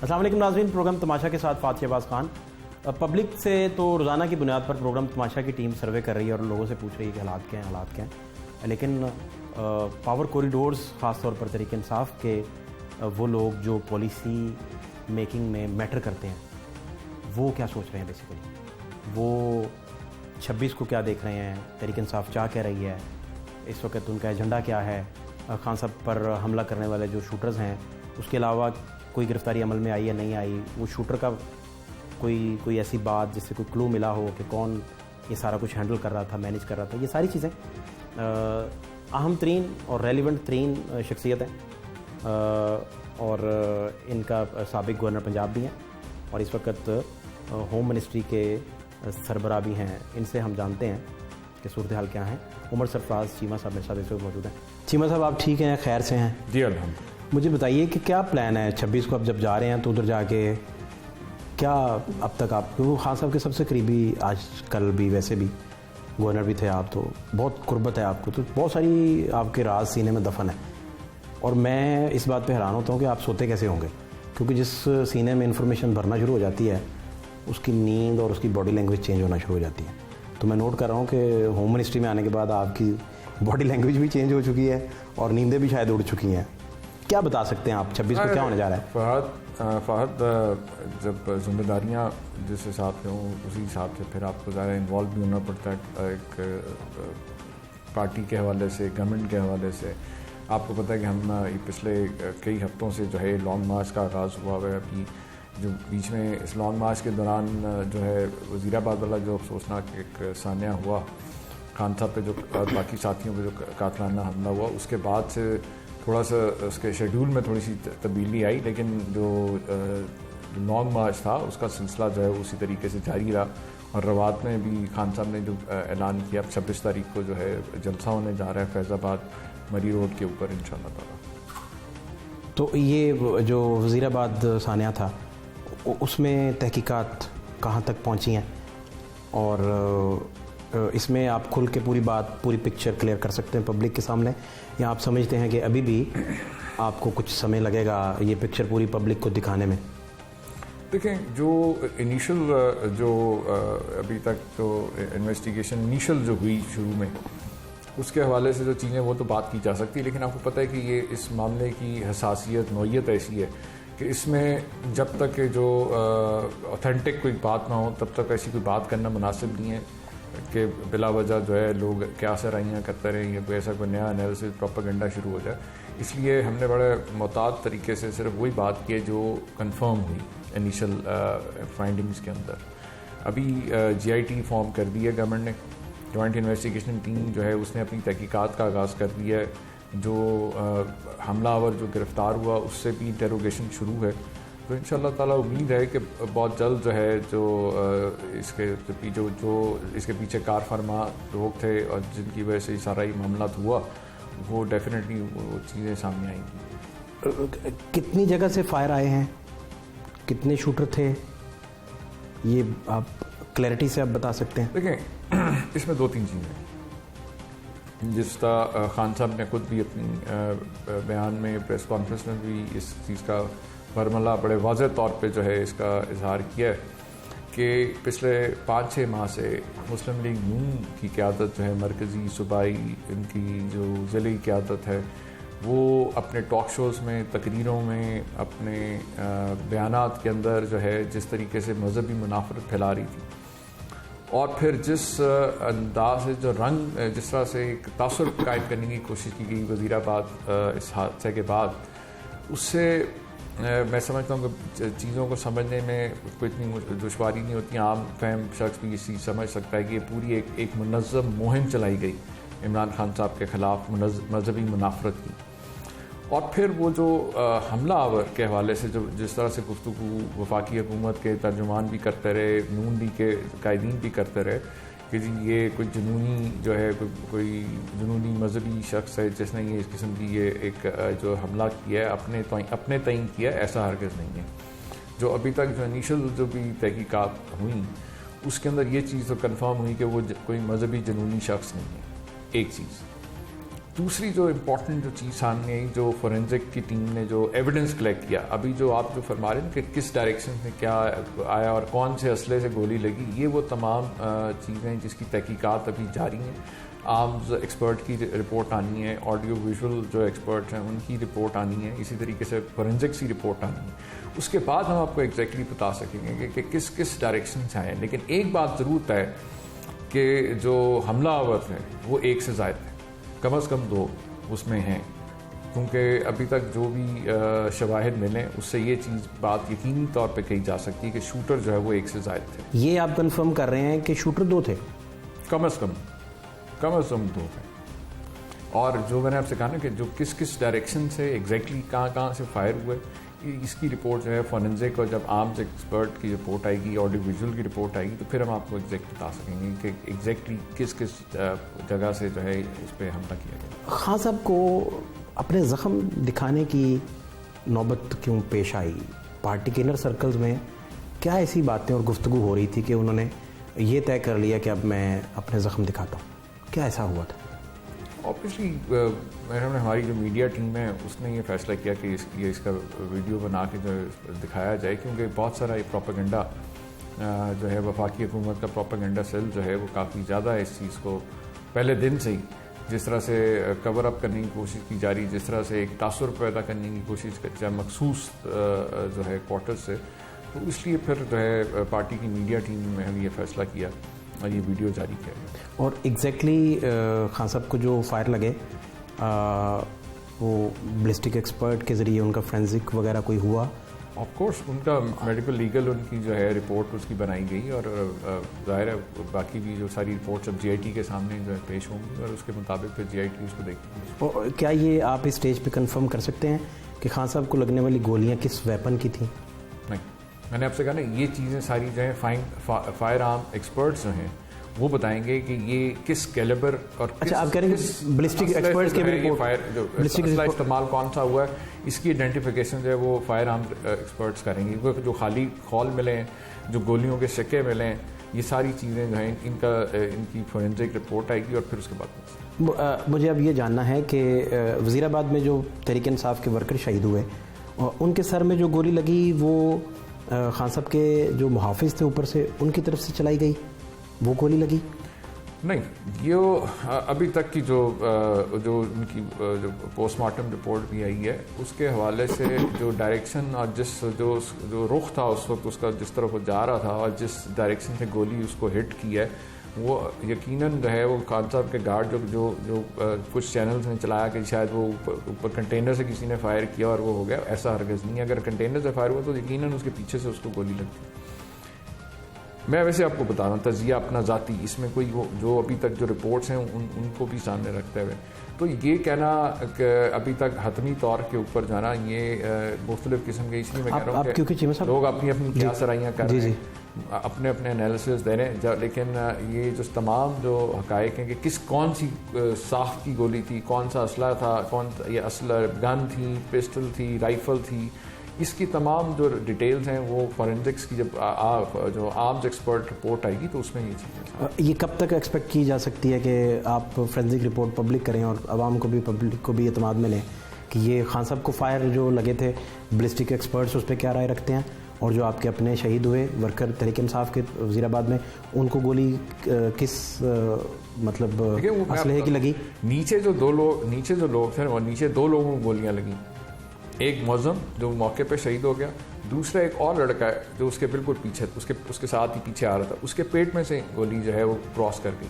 السلام علیکم ناظرین، پروگرام تماشا کے ساتھ فاتح عباس خان۔ پبلک سے تو روزانہ کی بنیاد پر پروگرام تماشا کی ٹیم سروے کر رہی ہے اور لوگوں سے پوچھ رہی ہے کہ حالات کیا ہیں، لیکن پاور کوریڈورز خاص طور پر تحریک انصاف کے وہ لوگ جو پالیسی میکنگ میں میٹر کرتے ہیں وہ کیا سوچ رہے ہیں، بیسیکلی وہ 26 کو کیا دیکھ رہے ہیں، تحریک انصاف کیا کہہ رہی ہے، اس وقت ان کا ایجنڈا کیا ہے، خان صاحب پر حملہ کرنے والے جو شوٹرز ہیں اس کے علاوہ کوئی گرفتاری عمل میں آئی یا نہیں آئی، وہ شوٹر کا کوئی ایسی بات جس سے کوئی کلو ملا ہو کہ کون یہ سارا کچھ ہینڈل کر رہا تھا، مینیج کر رہا تھا، یہ ساری چیزیں اہم ترین اور ریلیونٹ ترین شخصیت ہیں اور ان کا سابق گورنر پنجاب بھی ہیں اور اس وقت ہوم منسٹری کے سربراہ بھی ہیں۔ ان سے ہم جانتے ہیں کہ صورتحال کیا ہیں۔ عمر سرفراز چیمہ صاحب میرے ساتھ اس وقت موجود ہیں۔ چیمہ صاحب آپ ٹھیک ہیں، خیر سے ہیں؟ جی الحمد۔ مجھے بتائیے کہ کیا پلان ہے 26 کو، اب جب جا رہے ہیں تو ادھر جا کے کیا اب تک آپ کو خان صاحب کے سب سے قریبی آج کل بھی ویسے بھی گورنر بھی تھے آپ، تو بہت قربت ہے آپ کو، تو بہت ساری آپ کے راز سینے میں دفن ہے اور میں اس بات پہ حیران ہوتا ہوں کہ آپ سوتے کیسے ہوں گے، کیونکہ جس سینے میں انفارمیشن بھرنا شروع ہو جاتی ہے اس کی نیند اور اس کی باڈی لینگویج چینج ہونا شروع ہو جاتی ہے۔ تو میں نوٹ کر رہا ہوں کہ ہوم منسٹری میں آنے کے بعد آپ کی باڈی لینگویج بھی چینج ہو چکی ہے اور نیندیں بھی شاید اڑ چکی ہیں۔ کیا بتا سکتے ہیں آپ 26 کو کیا ہونے جا رہا ہے؟ فہد، جب ذمہ داریاں جس حساب سے ہوں اسی حساب سے پھر آپ کو ظاہر انوالو بھی ہونا پڑتا ہے، ایک پارٹی کے حوالے سے، گورنمنٹ کے حوالے سے۔ آپ کو پتہ ہے کہ ہم پچھلے کئی ہفتوں سے جو ہے لانگ مارچ کا آغاز ہوا ہوا ہے۔ ابھی جو بیچ میں اس لانگ مارچ کے دوران جو ہے وزیر آباد والا جو افسوسناک ایک سانحہ ہوا خان صاحب پہ جو اور باقی ساتھیوں پہ جو قاتلانہ حملہ ہوا، اس کے بعد سے تھوڑا سا اس کے شیڈول میں تھوڑی سی تبدیلی آئی، لیکن جو لانگ مارچ تھا اس کا سلسلہ جو ہے اسی طریقے سے جاری رہا۔ اور روات میں بھی خان صاحب نے جو اعلان کیا 26 تاریخ کو جو ہے جلسہ ہونے جا رہا ہے فیض آباد مری روڈ کے اوپر انشاءاللہ تعالیٰ۔ تو یہ جو وزیر آباد سانحہ تھا اس میں تحقیقات کہاں تک پہنچی ہیں اور اس میں آپ کھل کے پوری پکچر کلیئر کر سکتے ہیں پبلک کے سامنے، یا آپ سمجھتے ہیں کہ ابھی بھی آپ کو کچھ سمے لگے گا یہ پکچر پوری پبلک کو دکھانے میں؟ دیکھیں، جو انیشل جو ابھی تک تو انویسٹیگیشن انیشل جو ہوئی شروع میں، اس کے حوالے سے جو چیزیں وہ تو بات کی جا سکتی، لیکن آپ کو پتہ ہے کہ یہ اس معاملے کی حساسیت نوعیت ایسی ہے کہ اس میں جب تک کہ جو اوتھینٹک کوئی بات نہ ہو تب تک ایسی کوئی بات کرنا مناسب نہیں ہے کہ بلا وجہ جو ہے لوگ کیا سرائیاں کرتے رہیں یا کوئی ایسا کوئی نیا انالیسس پروپیگنڈا شروع ہو جائے۔ اس لیے ہم نے بڑے محتاط طریقے سے صرف وہی بات کی جو کنفرم ہوئی انیشل فائنڈنگز کے اندر۔ ابھی جی آئی ٹی فارم کر دی ہے گورنمنٹ نے، جوائنٹ انویسٹیگیشن ٹیم جو ہے اس نے اپنی تحقیقات کا آغاز کر دیا ہے۔ جو حملہ آور جو گرفتار ہوا اس سے بھی انٹیروگیشن شروع ہے، تو انشاءاللہ تعالیٰ امید ہے کہ بہت جلد جو ہے جو اس کے پیچھے کار فرما لوگ تھے اور جن کی وجہ سے یہ سارا معاملات ہوا، وہ ڈیفینیٹلی وہ چیزیں سامنے آئیں گی۔ کتنی جگہ سے فائر آئے ہیں، کتنے شوٹر تھے، یہ آپ کلیئرٹی سے آپ بتا سکتے ہیں؟ دیکھیں، اس میں 2-3 چیزیں، جس طرح خان صاحب نے خود بھی اپنی بیان میں پریس کانفرنس میں بھی اس چیز کا برملا بڑے واضح طور پہ جو ہے اس کا اظہار کیا ہے کہ پچھلے 5-6 ماہ سے مسلم لیگ نون کی قیادت جو ہے مرکزی صوبائی ان کی جو ضلعی قیادت ہے، وہ اپنے ٹاک شوز میں، تقریروں میں، اپنے بیانات کے اندر جو ہے جس طریقے سے مذہبی منافرت پھیلا رہی تھی اور پھر جس انداز سے جو رنگ جس طرح سے ایک تاثر قائم کرنے کی کوشش کی گئی وزیر آباد اس حادثے کے بعد، اس سے میں سمجھتا ہوں کہ چیزوں کو سمجھنے میں کوئی اتنی دشواری نہیں ہوتی، عام فہم شخص بھی اسی سمجھ سکتا ہے کہ یہ پوری ایک منظم مہم چلائی گئی عمران خان صاحب کے خلاف مذہبی منافرت کی۔ اور پھر وہ جو حملہ آور کے حوالے سے جو جس طرح سے گفتگو وفاقی حکومت کے ترجمان بھی کرتے رہے، نون لیگ کے قائدین بھی کرتے رہے کہ جی یہ کوئی جنونی جو ہے کوئی جنونی مذہبی شخص ہے جس نے یہ اس قسم کی یہ ایک جو حملہ کیا ہے اپنے تعین کیا ہے، ایسا ہرگز نہیں ہے۔ جو ابھی تک جو انیشل جو بھی تحقیقات ہوئیں اس کے اندر یہ چیز تو کنفرم ہوئی کہ وہ کوئی مذہبی جنونی شخص نہیں ہے، ایک چیز۔ دوسری جو امپورٹنٹ جو چیز سامنے آئی، جو فورینزک کی ٹیم نے جو ایویڈنس کلیکٹ کیا، ابھی جو آپ جو فرما رہے ہیں کہ کس ڈائریکشن میں کیا آیا اور کون سے اسلحے سے گولی لگی، یہ وہ تمام چیزیں جس کی تحقیقات ابھی جاری ہیں. آرمز ایکسپرٹ کی رپورٹ آنی ہے، آڈیو ویژول جو ایکسپرٹ ہیں ان کی رپورٹ آنی ہے، اسی طریقے سے فورینزکس کی رپورٹ آنی ہے. اس کے بعد ہم آپ کو ایگزیکٹلی بتا سکیں گے کہ کس کس ڈائریکشن سے آئے ہیں. لیکن ایک بات ضرور ہے کہ جو حملہ آور ہے وہ ایک سے زائد ہے، کم از کم 2 اس میں ہیں، کیونکہ ابھی تک جو بھی شواہد ملیں اس سے یہ چیز بات یقینی طور پہ کہی جا سکتی ہے کہ شوٹر جو ہے وہ 1 سے زائد تھے. یہ آپ کنفرم کر رہے ہیں کہ شوٹر 2 تھے؟ کم از کم 2 تھے. اور جو میں نے آپ سے کہا نا کہ جو کس کس ڈائریکشن سے ایگزیکٹلی کہاں سے فائر ہوئے، اس کی رپورٹ جو ہے فورینزک، اور جب آرمز ایکسپرٹ کی رپورٹ آئے گی، آڈیو ویژول کی رپورٹ آئے گی، تو پھر ہم آپ کو ایگزیکٹ بتا سکیں گے کہ ایگزیکٹلی کس کس جگہ سے جو ہے اس پہ حملہ کیا گیا. خان صاحب کو اپنے زخم دکھانے کی نوبت کیوں پیش آئی؟ پارٹی کے انر سرکلز میں کیا ایسی باتیں اور گفتگو ہو رہی تھی کہ انہوں نے یہ طے کر لیا کہ اب میں اپنے زخم دکھاتا ہوں؟ کیا ایسا ہوا تھا؟ آبویسلی ہماری جو میڈیا ٹیم ہے اس نے یہ فیصلہ کیا کہ اس کا ویڈیو بنا کے جو دکھایا جائے، کیونکہ بہت سارا یہ پروپیگنڈا جو ہے وفاقی حکومت کا پروپیگنڈا سیل جو ہے وہ کافی زیادہ ہے اس چیز کو پہلے دن سے ہی جس طرح سے کور اپ کرنے کی کوشش کی جا رہی، جس طرح سے ایک تاثر پیدا کرنے کی کوشش کی جائے مخصوص جو ہے کوارٹر سے، تو اس لیے پھر جو ہے پارٹی کی میڈیا ٹیم میں ہم یہ فیصلہ کیا اور یہ ویڈیو جاری کیا گیا. اور ایگزیکٹلی خان صاحب کو جو فائر لگے وہ بلسٹک ایکسپرٹ کے ذریعے ان کا فرینزک وغیرہ کوئی ہوا؟ آف کورس ان کا میڈیکل لیگل ان کی جو ہے رپورٹ اس کی بنائی گئی، اور ظاہر ہے باقی بھی جو ساری رپورٹس اب GIT کے سامنے جو ہے پیش ہوں گی، اور اس کے مطابق پھر GIT اس کو دیکھیں گی. اور کیا یہ آپ اسٹیج پہ کنفرم کر سکتے ہیں کہ خان صاحب کو لگنے والی گولیاں کس ویپن کی تھیں؟ نہیں، میں نے آپ سے کہا نا یہ چیزیں ساری جو ہیں فائر آرم ایکسپرٹس جو ہیں وہ بتائیں گے کہ یہ کس کیلیبر اور اچھا آپ کہہ رہے ہیں بلسٹک ایکسپرٹس کے بھی رپورٹ اسلحہ استعمال کون سا ہوا ہے، اس کی آئیڈینٹیفیکیشن جو ہے وہ فائر آرم ایکسپرٹس کریں گے. جو خالی خول ملے ہیں، جو گولیوں کے سکے ملے ہیں، یہ ساری چیزیں جو ہیں ان کی فورینزک رپورٹ آئے گی، اور پھر اس کے بعد مجھے اب یہ جاننا ہے کہ وزیر آباد میں جو تحریک انصاف کے ورکر شہید ہوئے ان کے سر میں جو گولی لگی وہ خان صاحب کے جو محافظ تھے اوپر سے ان کی طرف سے چلائی گئی وہ گولی لگی؟ نہیں، یہ ابھی تک کی جو ان کی جو پوسٹ مارٹم رپورٹ بھی آئی ہے اس کے حوالے سے جو ڈائریکشن اور جو رخ تھا اس وقت اس کا، جس طرف وہ جا رہا تھا اور جس ڈائریکشن سے گولی اس کو ہٹ کی ہے، وہ یقیناً جو ہے وہ خان صاحب کے گارڈ جو کچھ چینلز نے چلایا کہ شاید وہ اوپر کنٹینر سے کسی نے فائر کیا اور وہ ہو گیا، ایسا ہرگز نہیں ہے. اگر کنٹینر سے فائر ہوا تو یقیناً اس کے پیچھے سے اس کو گولی لگتی. میں ویسے آپ کو بتا رہا ہوں تجزیہ اپنا ذاتی، اس میں کوئی وہ جو ابھی تک جو رپورٹس ہیں ان کو بھی سامنے رکھتے ہوئے تو یہ کہنا کہ ابھی تک حتمی طور کے اوپر جانا یہ مختلف قسم کے، اس لیے میں کہہ رہا ہوں کہ لوگ اپنی کیا سرائیاں کر رہے ہیں، اپنے انالیسز دے رہے ہیں، لیکن یہ جو تمام جو حقائق ہیں کہ کون سی ساخت کی گولی تھی، کون سا اسلحہ تھا، یہ اسلحہ گن تھی، پسٹل تھی، رائفل تھی، اس کی تمام جو ڈیٹیلز ہیں وہ فورینزکس کی جب جو آرمز ایکسپرٹ رپورٹ آئے گی تو اس میں یہ چیزیں. یہ کب تک ایکسپیکٹ کی جا سکتی ہے کہ آپ فورینزک رپورٹ پبلک کریں اور عوام کو بھی، پبلک کو بھی اعتماد ملے کہ یہ خان صاحب کو فائر جو لگے تھے بلسٹک ایکسپرٹس اس پہ کیا رائے رکھتے ہیں، اور جو آپ کے اپنے شہید ہوئے ورکر تحریک انصاف کے وزیر آباد میں ان کو گولی کس مطلب اسلحے کی لگی؟ نیچے جو لوگ تھے اور نیچے 2 لوگوں کو گولیاں لگیں، ایک معظم جو موقع پہ شہید ہو گیا، دوسرا ایک اور لڑکا ہے جو اس کے بالکل پیچھے اس کے ساتھ ہی پیچھے آ رہا تھا، اس کے پیٹ میں سے گولی جو ہے وہ کراس کر گئی.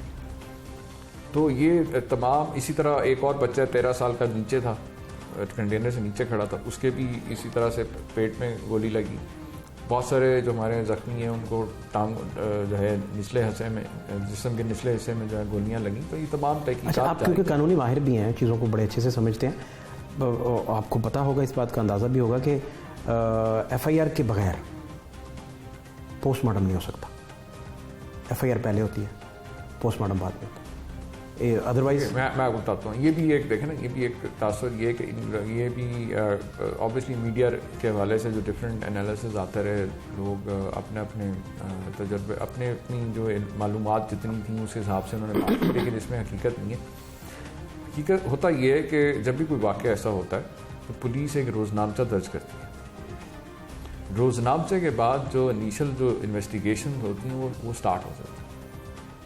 تو یہ تمام اسی طرح ایک اور بچہ 13 سال کا نیچے تھا، کنٹینر سے نیچے کھڑا تھا، اس کے بھی اسی طرح سے پیٹ میں گولی لگی. بہت سارے جو ہمارے زخمی ہیں ان کو ٹانگ جو ہے نچلے حصے میں، جسم کے نچلے حصے میں جو ہے گولیاں لگیں. تو یہ تمام تحقیقات. آپ کیونکہ قانونی ماہر بھی ہیں، چیزوں کو بڑے اچھے سے سمجھتے ہیں، آپ کو پتہ ہوگا، اس بات کا اندازہ بھی ہوگا کہ FIR کے بغیر پوسٹ مارٹم نہیں ہو سکتا. FIR پہلے ہوتی ہے، پوسٹ مارٹم بعد میں ہوتا ہے. ادروائز میں آپ کو بتاتا ہوں، یہ بھی ایک دیکھیں نا، یہ بھی ایک تاثر یہ کہ یہ بھی آبویسلی میڈیا کے حوالے سے جو ڈفرینٹ انالیسز آتے رہے، لوگ اپنے تجربے، اپنی جو معلومات جتنی تھیں اس حساب سے انہوں نے بات کی، لیکن اس میں حقیقت نہیں ہے. حقیقت ہوتا یہ ہے کہ جب بھی کوئی واقعہ ایسا ہوتا ہے تو پولیس ایک روزنامچہ درج کرتی ہے. روزنامچے کے بعد جو انیشل جو انویسٹیگیشن ہوتی ہیں وہ سٹارٹ ہو جاتی ہے.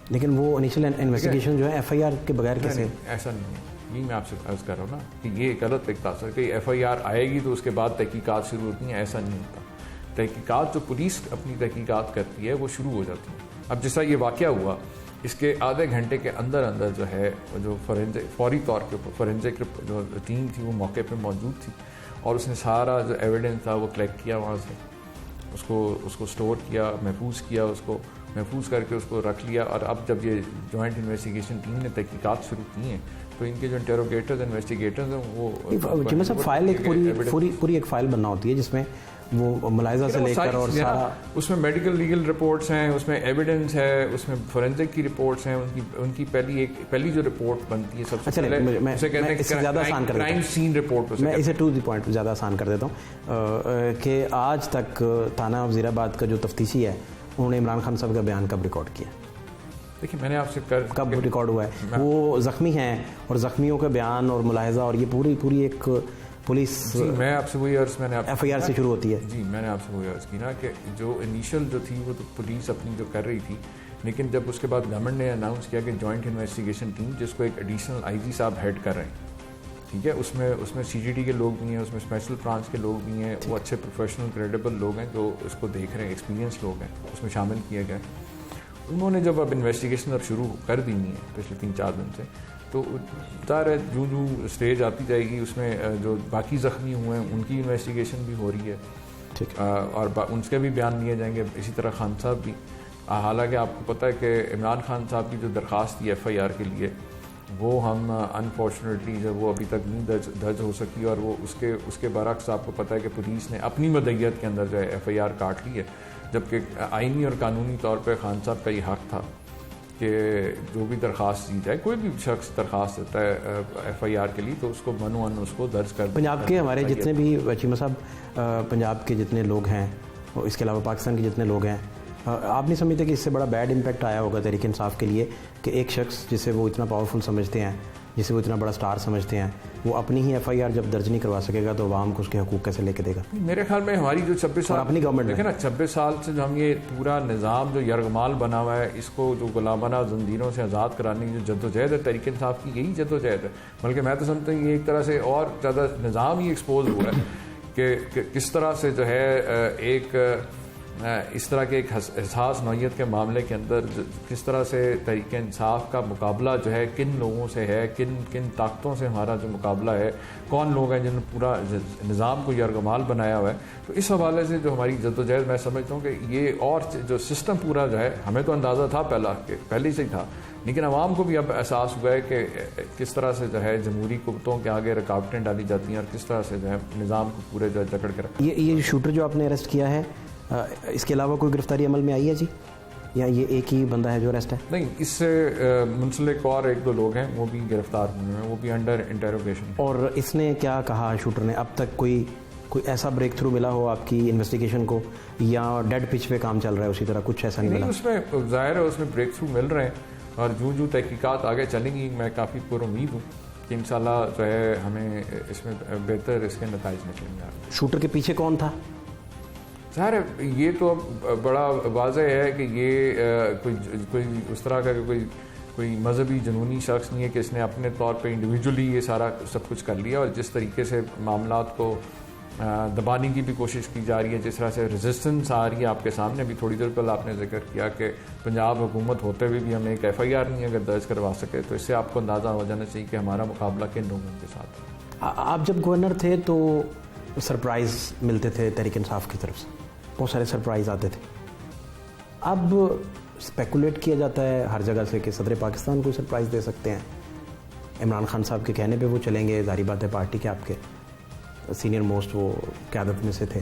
لیکن وہ انیشل انویسٹیگیشن جو ہے ایف آئی آر کے بغیر کیسے؟ ایسا نہیں ہے. یہی میں آپ سے عرض کر رہا ہوں نا کہ یہ غلط ایک تاثر کہ ایف آئی آر آئے گی تو اس کے بعد تحقیقات شروع ہوتی ہیں. ایسا نہیں ہوتا. تحقیقات جو پولیس اپنی تحقیقات کرتی ہے وہ شروع ہو جاتی ہیں. اب جیسا یہ واقعہ ہوا اس کے آدھے گھنٹے کے اندر جو ہے جو فوری طور کے فورینزک جو ٹیم تھی وہ موقع پہ موجود تھی اور اس نے سارا جو ایویڈنس تھا وہ کلیکٹ کیا وہاں سے, اس کو سٹور کیا, محفوظ کیا, اس کو محفوظ کر کے اس کو رکھ لیا. اور اب جب یہ جوائنٹ انویسٹیگیشن ٹیم نے تحقیقات شروع کی ہیں تو ان کے جو انٹروگیٹرز انویسٹیگیٹرز ہیں وہ جمعہ صاحب فائل ایک پوری ایک فائل بننا ہوتی ہے جس میں وہ ملاحظہ سے لے کر اور سارا اس میں میڈیکل لیگل رپورٹس ہیں, اس میں ایویڈنس ہے, اس میں فورینزک کی رپورٹس ہیں, ان کی پہلی جو رپورٹ بنتی ہے سب سے پہلے اسے کہتے ہیں زیادہ آسان کر کرائم سین رپورٹ. میں اسے ٹو دی پوائنٹ زیادہ آسان کر دیتا ہوں کہ آج تک تھانہ وزیر آباد کا جو تفتیشی ہے انہوں نے عمران خان صاحب کا بیان کب ریکارڈ کیا؟ دیکھیے میں نے آپ سے کب ریکارڈ ہوا ہے؟ وہ زخمی ہیں اور زخمیوں کا بیان اور ملاحظہ اور یہ پوری ایک پولیس میں آپ سے وہی عرض میں نے ایف آئی آر سے شروع ہوتی ہے. جی میں نے آپ سے وہی عرض کی نا کہ جو انیشل جو تھی وہ تو پولیس اپنی جو کر رہی تھی, لیکن جب اس کے بعد گورنمنٹ نے اناؤنس کیا کہ جوائنٹ انویسٹیگیشن ٹیم جس کو ایک ایڈیشنل آئی جی صاحب ہیڈ کر رہے ہیں, ٹھیک ہے, اس میں سی جی ڈی کے لوگ بھی ہیں, اس میں اسپیشل برانچ کے لوگ بھی ہیں, وہ اچھے پروفیشنل کریڈیبل لوگ ہیں جو اس کو دیکھ رہے ہیں, ایکسپیرینس لوگ ہیں, اس میں شامل کیے گئے. انہوں نے جب اب انویسٹیگیشن اب شروع کر دینی ہے پچھلے 3-4 دن سے, تو ظاہر ہے جو اسٹیج آتی جائے گی اس میں جو باقی زخمی ہوئے ہیں ان کی انویسٹیگیشن بھی ہو رہی ہے, ٹھیک, اور ان کے بھی بیان لیے جائیں گے. اسی طرح خان صاحب بھی, حالانکہ آپ کو پتہ ہے کہ عمران خان صاحب کی جو درخواست تھی ایف آئی آر کے لیے وہ ہم انفارچونیٹلی جب وہ ابھی تک نہیں درج ہو سکی, اور وہ اس کے برعکس آپ کو پتہ ہے کہ پولیس نے اپنی مدعیت کے اندر جو ہے ایف آئی آر کاٹ لی ہے, جبکہ آئینی اور قانونی طور پہ خان صاحب کا یہ حق تھا کہ جو بھی درخواست دی جائے, کوئی بھی شخص درخواست دیتا ہے ایف آئی آر کے لیے تو اس کو منوان اس کو درج کر. پنجاب کے ہمارے جتنے بھی چیمہ صاحب پنجاب کے جتنے لوگ ہیں, اس کے علاوہ پاکستان کے جتنے لوگ ہیں, آپ نہیں سمجھتے کہ اس سے بڑا بیڈ امپیکٹ آیا ہوگا تحریک انصاف کے لیے کہ ایک شخص جسے وہ اتنا پاورفل سمجھتے ہیں, جسے وہ اتنا بڑا سٹار سمجھتے ہیں, وہ اپنی ہی ایف آئی آر جب درج نہیں کروا سکے گا تو عوام کو اس کے حقوق کیسے لے کے دے گا؟ میرے خیال میں ہماری جو 26 سال اپنی گورنمنٹ دیکھیں نا 26 سال سے جو ہم یہ پورا نظام جو یرغمال بنا ہوا ہے, اس کو جو غلامانہ زنجیروں سے آزاد کرانے کی جو جدوجہد ہے تحریک انصاف کی, یہی جدوجہد ہے. بلکہ میں تو سمجھتا ہوں یہ ایک طرح سے اور زیادہ نظام ہی ایکسپوز ہوا ہے کہ کس طرح سے جو ہے ایک اس طرح کے ایک حساس نوعیت کے معاملے کے اندر کس طرح سے تحریک انصاف کا مقابلہ جو ہے کن لوگوں سے ہے, کن طاقتوں سے ہمارا جو مقابلہ ہے, کون لوگ ہیں جنہوں نے پورا نظام کو یرغمال بنایا ہوا ہے. تو اس حوالے سے جو ہماری جدوجہد میں سمجھتا ہوں کہ یہ اور جو سسٹم پورا جو ہے, ہمیں تو اندازہ تھا پہلے سے ہی تھا, لیکن عوام کو بھی اب احساس ہوا ہے کہ کس طرح سے جو ہے جمہوری قوتوں کے آگے رکاوٹیں ڈالی جاتی ہیں اور کس طرح سے جو ہے نظام کو پورے جو جکڑ کے رکھا. یہ شوٹر جو آپ نے اریسٹ کیا ہے, اس کے علاوہ کوئی گرفتاری عمل میں آئی ہے جی, یا یہ ایک ہی بندہ ہے جو اریسٹ ہے؟ نہیں, اس سے منسلک اور 1-2 لوگ ہیں وہ بھی گرفتار ہوئے ہیں, وہ بھی انڈر انٹروگیشن. اور اس نے کیا کہا شوٹر نے؟ اب تک کوئی ایسا بریک تھرو ملا ہو آپ کی انویسٹیگیشن کو, یا ڈیڈ پچ پہ کام چل رہا ہے اسی طرح کچھ ایسا نہیں ملا؟ اس میں ظاہر ہے اس میں بریک تھرو مل رہے ہیں, اور جو تحقیقات آگے چلیں گی میں کافی پر امید ہوں کہ انشاءاللہ جو ہے ہمیں اس میں بہتر اس کے نتائج نکلیں گے. شوٹر کے پیچھے کون تھا؟ ظاہر ہے یہ تو اب بڑا واضح ہے کہ یہ کوئی اس طرح کا کوئی مذہبی جنونی شخص نہیں ہے کہ اس نے اپنے طور پہ انڈیویجولی یہ سارا سب کچھ کر لیا, اور جس طریقے سے معاملات کو دبانے کی بھی کوشش کی جا رہی ہے, جس طرح سے ریزسٹنس آ رہی ہے آپ کے سامنے. ابھی تھوڑی دیر پہلے آپ نے ذکر کیا کہ پنجاب حکومت ہوتے ہوئے بھی ہمیں ایک ایف آئی آر نہیں اگر درج کروا سکے, تو اس سے آپ کو اندازہ ہو جانا چاہیے کہ ہمارا مقابلہ کن لوگوں کے ساتھ ہے. آپ جب گورنر تھے تو سرپرائز ملتے تھے تحریک انصاف کی طرف سے, بہت سارے سرپرائز آتے تھے. اب اسپیکولیٹ کیا جاتا ہے ہر جگہ سے کہ صدر پاکستان کو سرپرائز دے سکتے ہیں. عمران خان صاحب کے کہنے پہ وہ چلیں گے, ظاہری بات ہے پارٹی کے آپ کے سینئر موسٹ وہ قیادت میں سے تھے,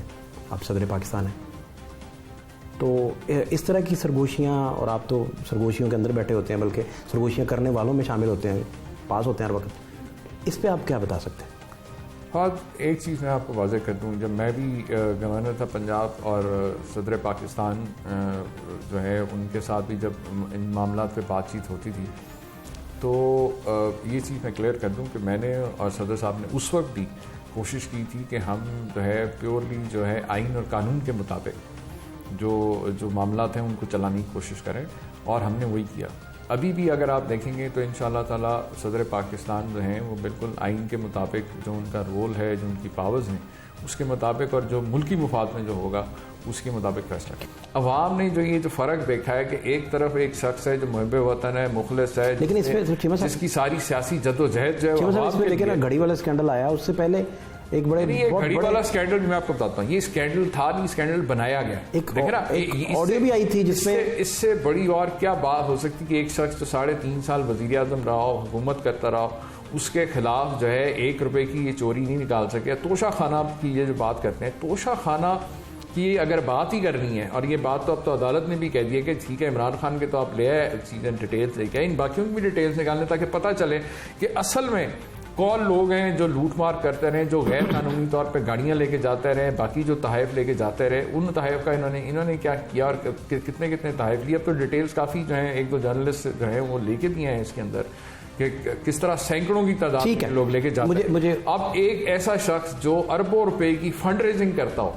آپ صدر پاکستان ہیں. تو اس طرح کی سرگوشیاں, اور آپ تو سرگوشیوں کے اندر بیٹھے ہوتے ہیں بلکہ سرگوشیاں کرنے والوں میں شامل ہوتے ہیں, پاس ہوتے ہیں ہر وقت, اس پہ آپ کیا بتا سکتے ہیں؟ ہاں, ایک چیز میں آپ کو واضح کر دوں, جب میں بھی گورنر تھا پنجاب اور صدر پاکستان جو ہے ان کے ساتھ بھی جب ان معاملات پہ بات چیت ہوتی تھی تو یہ چیز میں کلیئر کر دوں کہ میں نے اور صدر صاحب نے اس وقت بھی کوشش کی تھی کہ ہم جو ہے پیورلی جو ہے آئین اور قانون کے مطابق جو معاملات ہیں ان کو چلانے کی کوشش کریں، اور ہم نے وہی کیا. ابھی بھی اگر آپ دیکھیں گے تو انشاءاللہ تعالیٰ صدر پاکستان جو ہیں وہ بالکل آئین کے مطابق جو ان کا رول ہے، جو ان کی پاورز ہیں اس کے مطابق، اور جو ملکی مفاد میں جو ہوگا اس کے مطابق فیصلہ کیا. عوام نے جو یہ جو فرق دیکھا ہے کہ ایک طرف ایک شخص ہے جو محب وطن ہے، مخلص ہے، لیکن اس پہ جس کی ساری سیاسی جدوجہد جو ہے لیکن گھڑی والا اسکینڈل آیا، اس سے پہلے ایک بڑے گھڑی والا اسکینڈل بھی میں آپ کو بتاتا ہوں، یہ اسکینڈل تھا نہیں، اسکینڈل بنایا گیا. ایک آڈیو بھی آئی تھی جس میں اس سے بڑی اور کیا بات ہو سکتی کہ ایک شخص جو 3.5 سال وزیر اعظم رہا ہو، حکومت کرتا رہا، اس کے خلاف جو ہے 1 روپے کی یہ چوری نہیں نکال سکے. توشہ خانہ کی یہ جو بات کرتے ہیں، توشہ خانہ کی اگر بات ہی کرنی ہے، اور یہ بات تو اب تو عدالت نے بھی کہہ دی ہے کہ ٹھیک ہے عمران خان کے تو آپ لے آئے چیزیں ڈیٹیلز لے کے آئے، ان باقیوں کی بھی ڈیٹیلز نکالنے تاکہ پتہ چلے کہ اصل میں کون لوگ ہیں جو لوٹ مار کرتے رہے، جو غیر قانونی طور پہ گاڑیاں لے کے جاتے رہے، باقی جو تحائف لے کے جاتے رہے، ان تحائف کا انہوں نے کیا کیا اور کتنے تحائف لیے. اب تو ڈیٹیلز کافی جو ہیں 1-2 جرنلسٹ جو ہیں وہ لے کے دیے ہیں اس کے اندر کہ کس طرح سینکڑوں کی تعداد میں لوگ لے کے جاتے ہیں. اب ایک ایسا شخص جو اربوں روپے کی فنڈ ریزنگ کرتا ہو،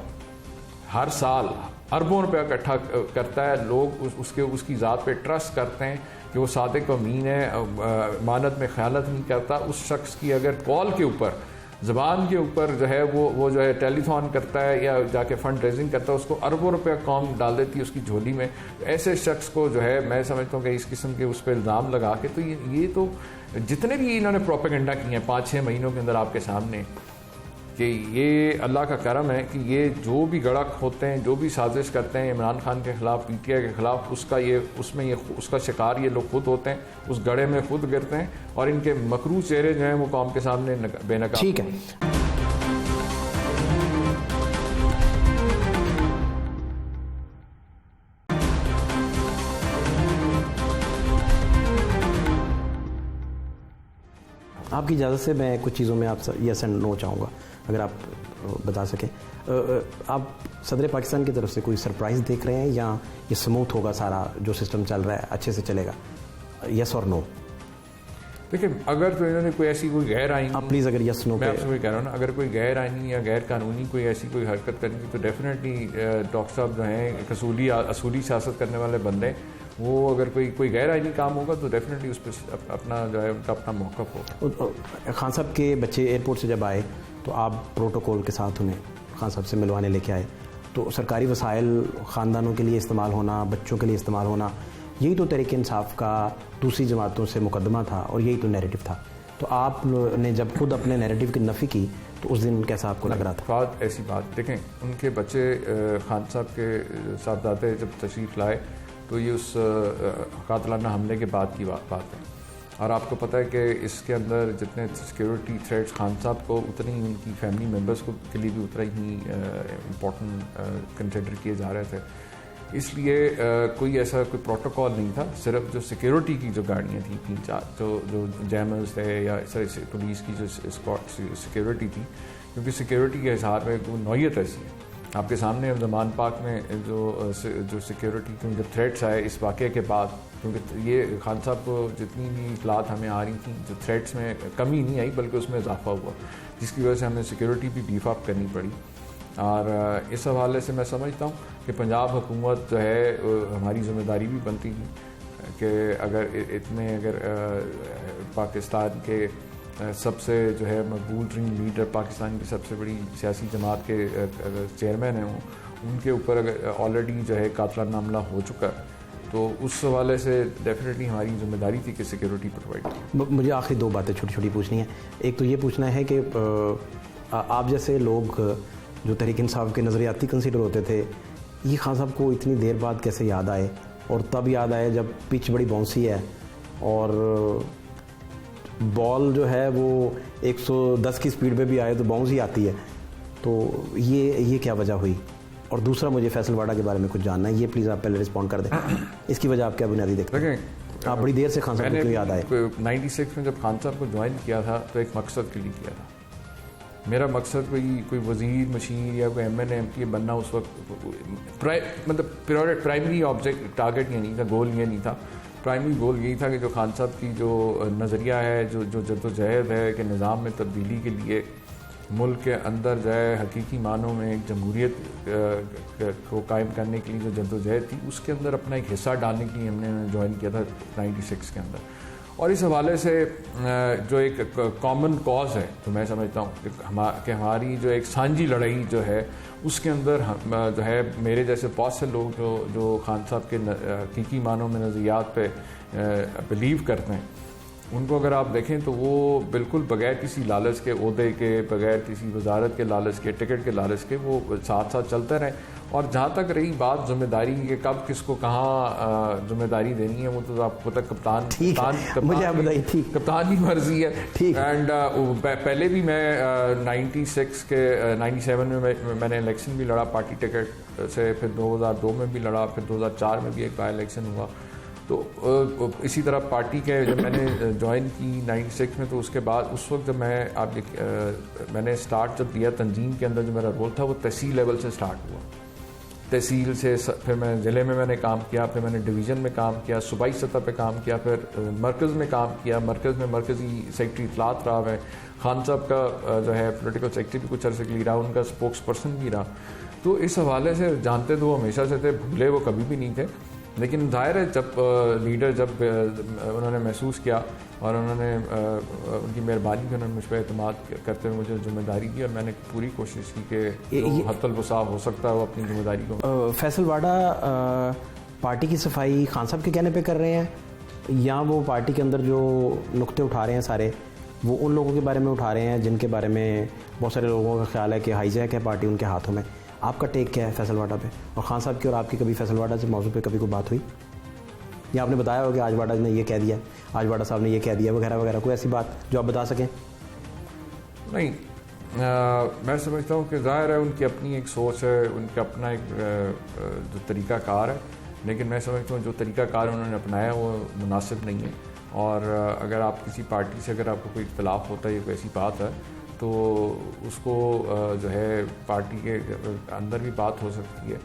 ہر سال اربوں روپے اکٹھا کرتا ہے، لوگ اس کی ذات پہ ٹرسٹ کرتے ہیں کہ وہ صادق و امین ہے، امانت میں خیانت نہیں کرتا. اس شخص کی اگر کال کے اوپر، زبان کے اوپر جو ہے وہ جو ہے ٹیلی فون کرتا ہے یا جا کے فنڈ ریزنگ کرتا ہے، اس کو اربوں روپے قوم ڈال دیتی ہے اس کی جھولی میں. ایسے شخص کو جو ہے میں سمجھتا ہوں کہ اس قسم کے اس پہ الزام لگا کے، تو یہ تو جتنے بھی انہوں نے پروپیگنڈا کیے ہیں 5-6 مہینوں کے اندر آپ کے سامنے، کہ یہ اللہ کا کرم ہے کہ یہ جو بھی گڑک ہوتے ہیں، جو بھی سازش کرتے ہیں عمران خان کے خلاف، پی ٹی آئی کے خلاف، اس کا شکار یہ لوگ خود ہوتے ہیں، اس گڑھے میں خود گرتے ہیں، اور ان کے مکروہ چہرے جو ہیں وہ قوم کے سامنے بے نقاب. ٹھیک ہے. آپ کی اجازت سے میں کچھ چیزوں میں آپ سے یس اینڈ نو چاہوں گا، اگر آپ بتا سکیں. آپ صدر پاکستان کی طرف سے کوئی سرپرائز دیکھ رہے ہیں، یا یہ سموتھ ہوگا سارا جو سسٹم چل رہا ہے اچھے سے چلے گا؟ یس اور نو. دیکھیں اگر تو انہوں نے کوئی ایسی کوئی غیر آئینی، آپ پلیز اگر یس نو، میں آپ سے وہی کہہ رہا ہوں نا، اگر کوئی غیر آئینی یا غیر قانونی کوئی ایسی کوئی حرکت کرنی تھی تو ڈیفینیٹلی ڈاکٹر صاحب جو ہیں اصولی سیاست کرنے والے بندے، وہ اگر کوئی غیر آئینی کام ہوگا تو ڈیفینیٹلی اس پہ اپنا جو ہے ان کا اپنا موقف ہوگا. خان صاحب کے بچے ایئرپورٹ سے جب آئے تو آپ پروٹوکول کے ساتھ انہیں خان صاحب سے ملوانے لے کے آئے، تو سرکاری وسائل خاندانوں کے لیے استعمال ہونا، بچوں کے لیے استعمال ہونا، یہی تو تحریک انصاف کا دوسری جماعتوں سے مقدمہ تھا، اور یہی تو نیریٹو تھا. تو آپ نے جب خود اپنے نیریٹو کی نفی کی تو اس دن کیسا آپ کو لگ رہا تھا؟ ایسی بات دیکھیں، ان کے بچے خان صاحب کے صاحبزادے جب تشریف لائے تو یہ اس قاتلانہ حملے کے بعد کی بات ہے، اور آپ کو پتہ ہے کہ اس کے اندر جتنے سیکیورٹی تھریٹس خان صاحب کو اتنے ہی ان کی فیملی ممبرس کو کے لیے بھی اتنا ہی امپورٹنٹ کنسیڈر کیے جا رہے تھے. اس لیے کوئی ایسا کوئی پروٹوکول نہیں تھا، صرف جو سیکیورٹی کی جو گاڑیاں تھیں 3-4 جو جیمرز تھے یا اس طرح سے پولیس کی جو سیکیورٹی تھی، کیونکہ سیکیورٹی کے اظہار میں نوعیت ایسی ہے. آپ کے سامنے زمان پاک میں جو سیکیورٹی کے جب تھریٹس آئے اس واقعے کے بعد، کیونکہ یہ خان صاحب کو جتنی بھی اطلاعات ہمیں آ رہی تھیں، جو تھریٹس میں کمی نہیں آئی بلکہ اس میں اضافہ ہوا، جس کی وجہ سے ہمیں سیکیورٹی بھی بیف اپ کرنی پڑی. اور اس حوالے سے میں سمجھتا ہوں کہ پنجاب حکومت جو ہے ہماری ذمہ داری بھی بنتی تھی کہ اگر پاکستان کے سب سے جو ہے مقبول ترین لیڈر، پاکستان کی سب سے بڑی سیاسی جماعت کے چیئرمین ہیں، ان کے اوپر اگر آلریڈی جو ہے قاتلانہ حملہ ہو چکا، تو اس حوالے سے ڈیفینیٹلی ہماری ذمہ داری تھی کہ سیکیورٹی پرووائڈ کی. مجھے آخری 2 باتیں چھوٹی چھوٹی پوچھنی ہیں. ایک تو یہ پوچھنا ہے کہ آپ جیسے لوگ جو تحریک انصاف کے نظریاتی کنسیڈر ہوتے تھے، یہ خان صاحب کو اتنی دیر بعد کیسے یاد آئے؟ اور تب یاد آئے جب پچ بڑی باؤنسی ہے اور بال جو ہے وہ 110 کی سپیڈ پہ بھی آئے تو باؤنس ہی آتی ہے. تو یہ کیا وجہ ہوئی؟ اور دوسرا مجھے فیصل واڑہ کے بارے میں کچھ جاننا ہے، یہ پلیز آپ پہلے رسپونڈ کر دیں. اس کی وجہ آپ کیا بنیادی دیکھتے ہیں؟ آپ بڑی دیر سے خان صاحب کو کیوں یاد آئے؟ 96 میں جب خان صاحب کو جوائن کیا تھا تو ایک مقصد کے لیے کیا تھا. میرا مقصد کوئی وزیر مشیر یا کوئی MLA MP بننا اس وقت مطلب پرائمری آبجیکٹ ٹارگیٹ یہ نہیں تھا، گول یہ نہیں تھا. پرائمری گول یہی تھا کہ جو خان صاحب کی جو نظریہ ہے, جو جدوجہد ہے کہ نظام میں تبدیلی کے لیے ملک کے اندر جو ہے حقیقی معنوں میں ایک جمہوریت کو قائم کرنے کے لیے جو جدوجہد تھی, اس کے اندر اپنا ایک حصہ ڈالنے کے لیے ہم نے جوائن کیا تھا 96 کے اندر. اور اس حوالے سے جو ایک کامن کاز ہے تو میں سمجھتا ہوں کہ ہماری جو ایک سانجھی لڑائی جو ہے اس کے اندر جو ہے میرے جیسے بہت سے لوگ جو خان صاحب کے حقیقی معنوں میں نظریات پہ بلیو کرتے ہیں, ان کو اگر آپ دیکھیں تو وہ بالکل بغیر کسی لالچ کے, عہدے کے, بغیر کسی وزارت کے لالچ کے, ٹکٹ کے لالچ کے, وہ ساتھ ساتھ چلتے رہے. اور جہاں تک رہی بات ذمہ داری کہ کب کس کو کہاں ذمہ داری دینی ہے, وہ تو آپ کو پتہ کپتان کی مرضی ہے. اینڈ پہلے بھی میں 96 کے 97 میں نے الیکشن بھی لڑا پارٹی ٹکٹ سے, پھر 2002 میں بھی لڑا, پھر 2004 میں بھی ایک بائی الیکشن ہوا. تو اسی طرح پارٹی کے جب میں نے جوائن کی 96 میں, تو اس کے بعد اس وقت جب میں نے اسٹارٹ جب دیا تنظیم کے اندر, جو میرا رول تھا وہ تحصیل لیول سے اسٹارٹ ہوا. تحصیل سے پھر میں ضلع میں نے کام کیا, پھر میں نے ڈویژن میں کام کیا, صوبائی سطح پہ کام کیا, پھر مرکز میں کام کیا. مرکز میں مرکزی سیکرٹری اطلاعات رہا میں, خان صاحب کا جو ہے پولیٹیکل سیکرٹری بھی کچھ عرصے کے لیے رہا, ان کا اسپوکس پرسن بھی رہا. تو اس حوالے سے جانتے تو وہ ہمیشہ سے تھے, بھولے وہ کبھی بھی نہیں تھے. لیکن ظاہر ہے جب لیڈر جب انہوں نے محسوس کیا اور انہوں نے ان کی مہربانی کی, انہوں نے مجھ پہ اعتماد کرتے ہوئے مجھے ذمہ داری دی, اور میں نے پوری کوشش کی کہ جو حد الوسع ہو سکتا ہے وہ اپنی ذمہ داری کو. فیصل واڈا پارٹی کی صفائی خان صاحب کے کہنے پہ کر رہے ہیں, یا وہ پارٹی کے اندر جو نقطے اٹھا رہے ہیں سارے وہ ان لوگوں کے بارے میں اٹھا رہے ہیں جن کے بارے میں بہت سارے لوگوں کا خیال ہے کہ ہائی جیک ہے پارٹی ان کے ہاتھوں میں؟ آپ کا ٹیک کیا ہے فیصل واڈا پہ, اور خان صاحب کی اور آپ کی کبھی فیصل واڈا سے موضوع پہ کبھی کوئی بات ہوئی, یا آپ نے بتایا ہو کہ آج واڈا نے یہ کہہ دیا, آج واڈا صاحب نے یہ کہہ دیا وغیرہ وغیرہ, کوئی ایسی بات جو آپ بتا سکیں؟ نہیں, میں سمجھتا ہوں کہ ظاہر ہے ان کی اپنی ایک سوچ ہے, ان کا اپنا ایک جو طریقہ کار ہے, لیکن میں سمجھتا ہوں جو طریقہ کار انہوں نے اپنایا وہ مناسب نہیں ہے. اور اگر آپ کسی پارٹی سے اگر آپ کو کوئی اختلاف ہوتا ہے یا کوئی ایسی بات ہے تو اس کو جو ہے پارٹی کے اندر بھی بات ہو سکتی ہے,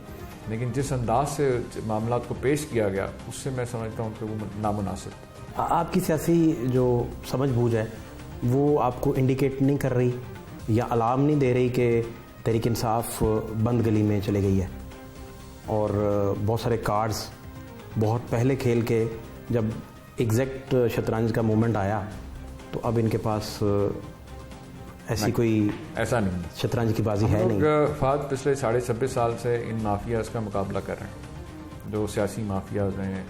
لیکن جس انداز سے معاملات کو پیش کیا گیا اس سے میں سمجھتا ہوں کہ وہ نامناسب. آپ کی سیاسی جو سمجھ بوجھ ہے وہ آپ کو انڈیکیٹ نہیں کر رہی یا الارم نہیں دے رہی کہ تحریک انصاف بند گلی میں چلے گئی ہے, اور بہت سارے کارڈز بہت پہلے کھیل کے جب ایگزیکٹ شطرنج کا مومنٹ آیا تو اب ان کے پاس ایسی کوئی ایسا نہیں شطرنج کی بازی ہے نہیں؟ فہد پچھلے 26.5 سال سے ان مافیاز کا مقابلہ کر رہے ہیں, جو سیاسی مافیاز ہیں,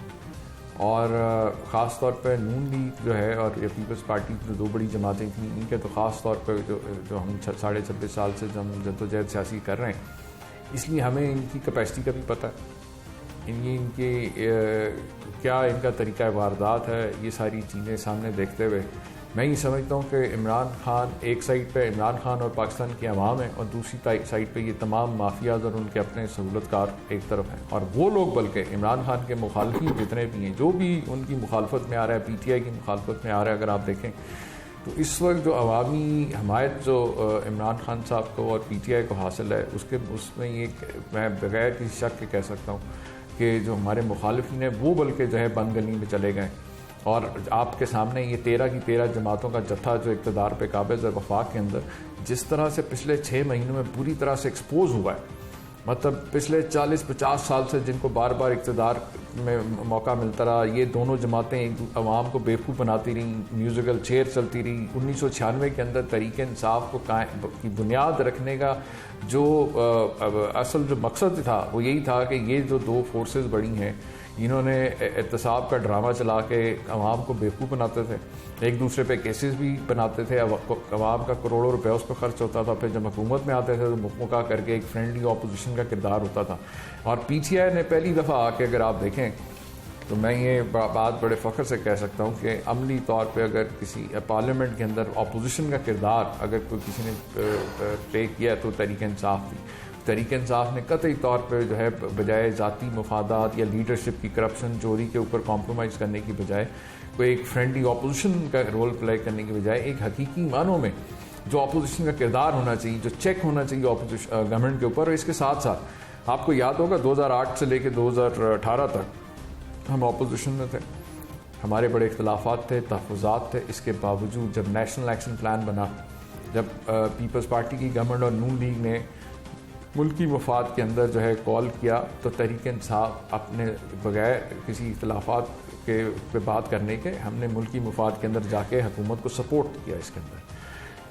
اور خاص طور پہ نون لیگ جو ہے اور پیپلز پارٹی جو دو بڑی جماعتیں تھیں, ان کے تو خاص طور پہ جو ہم 26.5 سال سے ہم جدوجہد سیاسی کر رہے ہیں, اس لیے ہمیں ان کی کیپیسٹی کا بھی پتہ ہے, ان کی کیا ان کا طریقہ واردات ہے. یہ ساری چیزیں سامنے دیکھتے ہوئے میں یہ سمجھتا ہوں کہ عمران خان ایک سائڈ پہ عمران خان اور پاکستان کی عوام ہے, اور دوسری سائڈ پہ یہ تمام مافیاز اور ان کے اپنے سہولت کار ایک طرف ہیں, اور وہ لوگ بلکہ عمران خان کے مخالفین جتنے بھی ہیں, جو بھی ان کی مخالفت میں آ رہا ہے, پی ٹی آئی کی مخالفت میں آ رہا ہے, اگر آپ دیکھیں تو اس وقت جو عوامی حمایت جو عمران خان صاحب کو اور پی ٹی آئی کو حاصل ہے, اس میں یہ میں بغیر کسی شک کے کہہ سکتا ہوں کہ جو ہمارے مخالفین ہیں وہ بلکہ جو ہے بند گلی میں چلے گئے. اور آپ کے سامنے یہ 13 کی 13 جماعتوں کا جتھا جو اقتدار پہ قابض ہے وفاق کے اندر, جس طرح سے پچھلے 6 مہینوں میں پوری طرح سے ایکسپوز ہوا ہے, مطلب پچھلے 40-50 سال سے جن کو بار بار اقتدار میں موقع ملتا رہا, یہ دونوں جماعتیں عوام کو بیوقوف بناتی رہیں, میوزیکل چیئر چلتی رہی. 1996 کے اندر تحریک انصاف کو کی بنیاد رکھنے کا جو اصل جو مقصد تھا وہ یہی تھا کہ یہ جو دو فورسز بڑی ہیں, انہوں نے احتساب کا ڈرامہ چلا کے عوام کو بیوقوف بناتے تھے, ایک دوسرے پہ کیسز بھی بناتے تھے, عوام کا کروڑوں روپے اس پہ خرچ ہوتا تھا, پھر جب حکومت میں آتے تھے تو مکمکا کر کے ایک فرینڈلی اپوزیشن کا کردار ہوتا تھا. اور پی ٹی آئی نے پہلی دفعہ آ کے اگر آپ دیکھیں تو میں یہ بات بڑے فخر سے کہہ سکتا ہوں کہ عملی طور پہ اگر کسی پارلیمنٹ کے اندر اپوزیشن کا کردار اگر کوئی کسی نے پلے کیا تو تحریک انصاف تھی. تحریک انصاف نے قطعی طور پہ جو ہے بجائے ذاتی مفادات یا لیڈرشپ کی کرپشن چوری کے اوپر کمپرومائز کرنے کی بجائے, کوئی ایک فرینڈلی اپوزیشن کا رول پلے کرنے کی بجائے, ایک حقیقی معنوں میں جو اپوزیشن کا کردار ہونا چاہیے, جو چیک ہونا چاہیے گورنمنٹ کے اوپر. اور اس کے ساتھ ساتھ آپ کو یاد ہوگا 2008 سے لے کے 2018 تک ہم اپوزیشن میں تھے, ہمارے بڑے اختلافات تھے, تحفظات تھے, اس کے باوجود جب نیشنل ایکشن پلان بنا, جب پیپلز پارٹی کی گورنمنٹ اور نون لیگ نے ملکی مفاد کے اندر جو ہے کال کیا, تو تحریک انصاف اپنے بغیر کسی اختلافات کے پہ بات کرنے کے ہم نے ملکی مفاد کے اندر جا کے حکومت کو سپورٹ کیا اس کے اندر.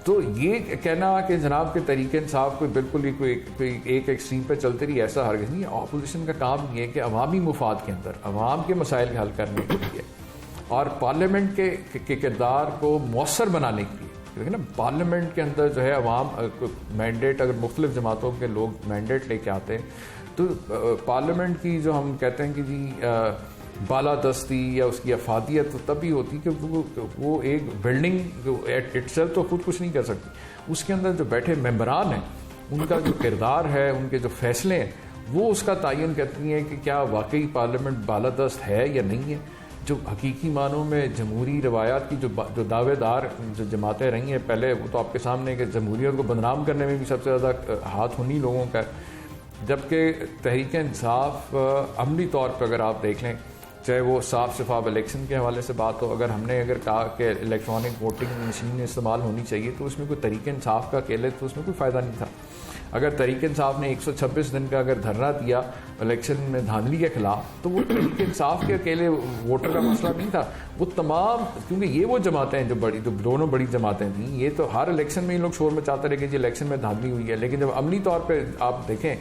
تو یہ کہنا کہ جناب کے تحریک انصاف کو بالکل ہی کوئی ایک ایکسٹریم پہ چلتے رہی, ایسا ہرگز نہیں ہے. اپوزیشن کا کام یہ ہے کہ عوامی مفاد کے اندر عوام کے مسائل کے حل کرنے کے لیے اور پارلیمنٹ کے کردار کو مؤثر بنانے کے لیے, دیکھیں نا پارلیمنٹ کے اندر جو ہے عوام مینڈیٹ, اگر مختلف جماعتوں کے لوگ مینڈیٹ لے کے آتے ہیں تو پارلیمنٹ کی جو ہم کہتے ہیں کہ جی بالادستی یا اس کی افادیت تبھی ہوتی کہ وہ ایک بلڈنگ اٹ سیلف تو خود کچھ نہیں کر سکتی, اس کے اندر جو بیٹھے ممبران ہیں ان کا جو کردار ہے, ان کے جو فیصلے ہیں, وہ اس کا تعین کرتی ہیں کہ کیا واقعی پارلیمنٹ بالادست ہے یا نہیں ہے. جو حقیقی معنوں میں جمہوری روایات کی جو دعوے دار جو جماعتیں رہی ہیں پہلے, وہ تو آپ کے سامنے کہ جمہوریت کو بدنام کرنے میں بھی سب سے زیادہ ہاتھ انہی لوگوں کا ہے. جبکہ تحریک انصاف عملی طور پہ اگر آپ دیکھ لیں, چاہے وہ صاف شفاف الیکشن کے حوالے سے بات ہو, اگر ہم نے کہا کہ الیکٹرانک ووٹنگ مشین استعمال ہونی چاہیے تو اس میں کوئی تحریک انصاف کا اکیلے تو اس میں کوئی فائدہ نہیں تھا. اگر تحریک انصاف نے 126 دن کا اگر دھرنا دیا الیکشن میں دھاندلی کے خلاف, تو وہ تحریک انصاف کے اکیلے ووٹر کا مسئلہ نہیں تھا, وہ تمام, کیونکہ یہ وہ جماعتیں ہیں جو دونوں بڑی جماعتیں تھیں, یہ تو ہر الیکشن میں یہ لوگ شور مچاتے رہے کہ جی الیکشن میں دھاندلی ہوئی ہے. لیکن جب عملی طور پہ آپ دیکھیں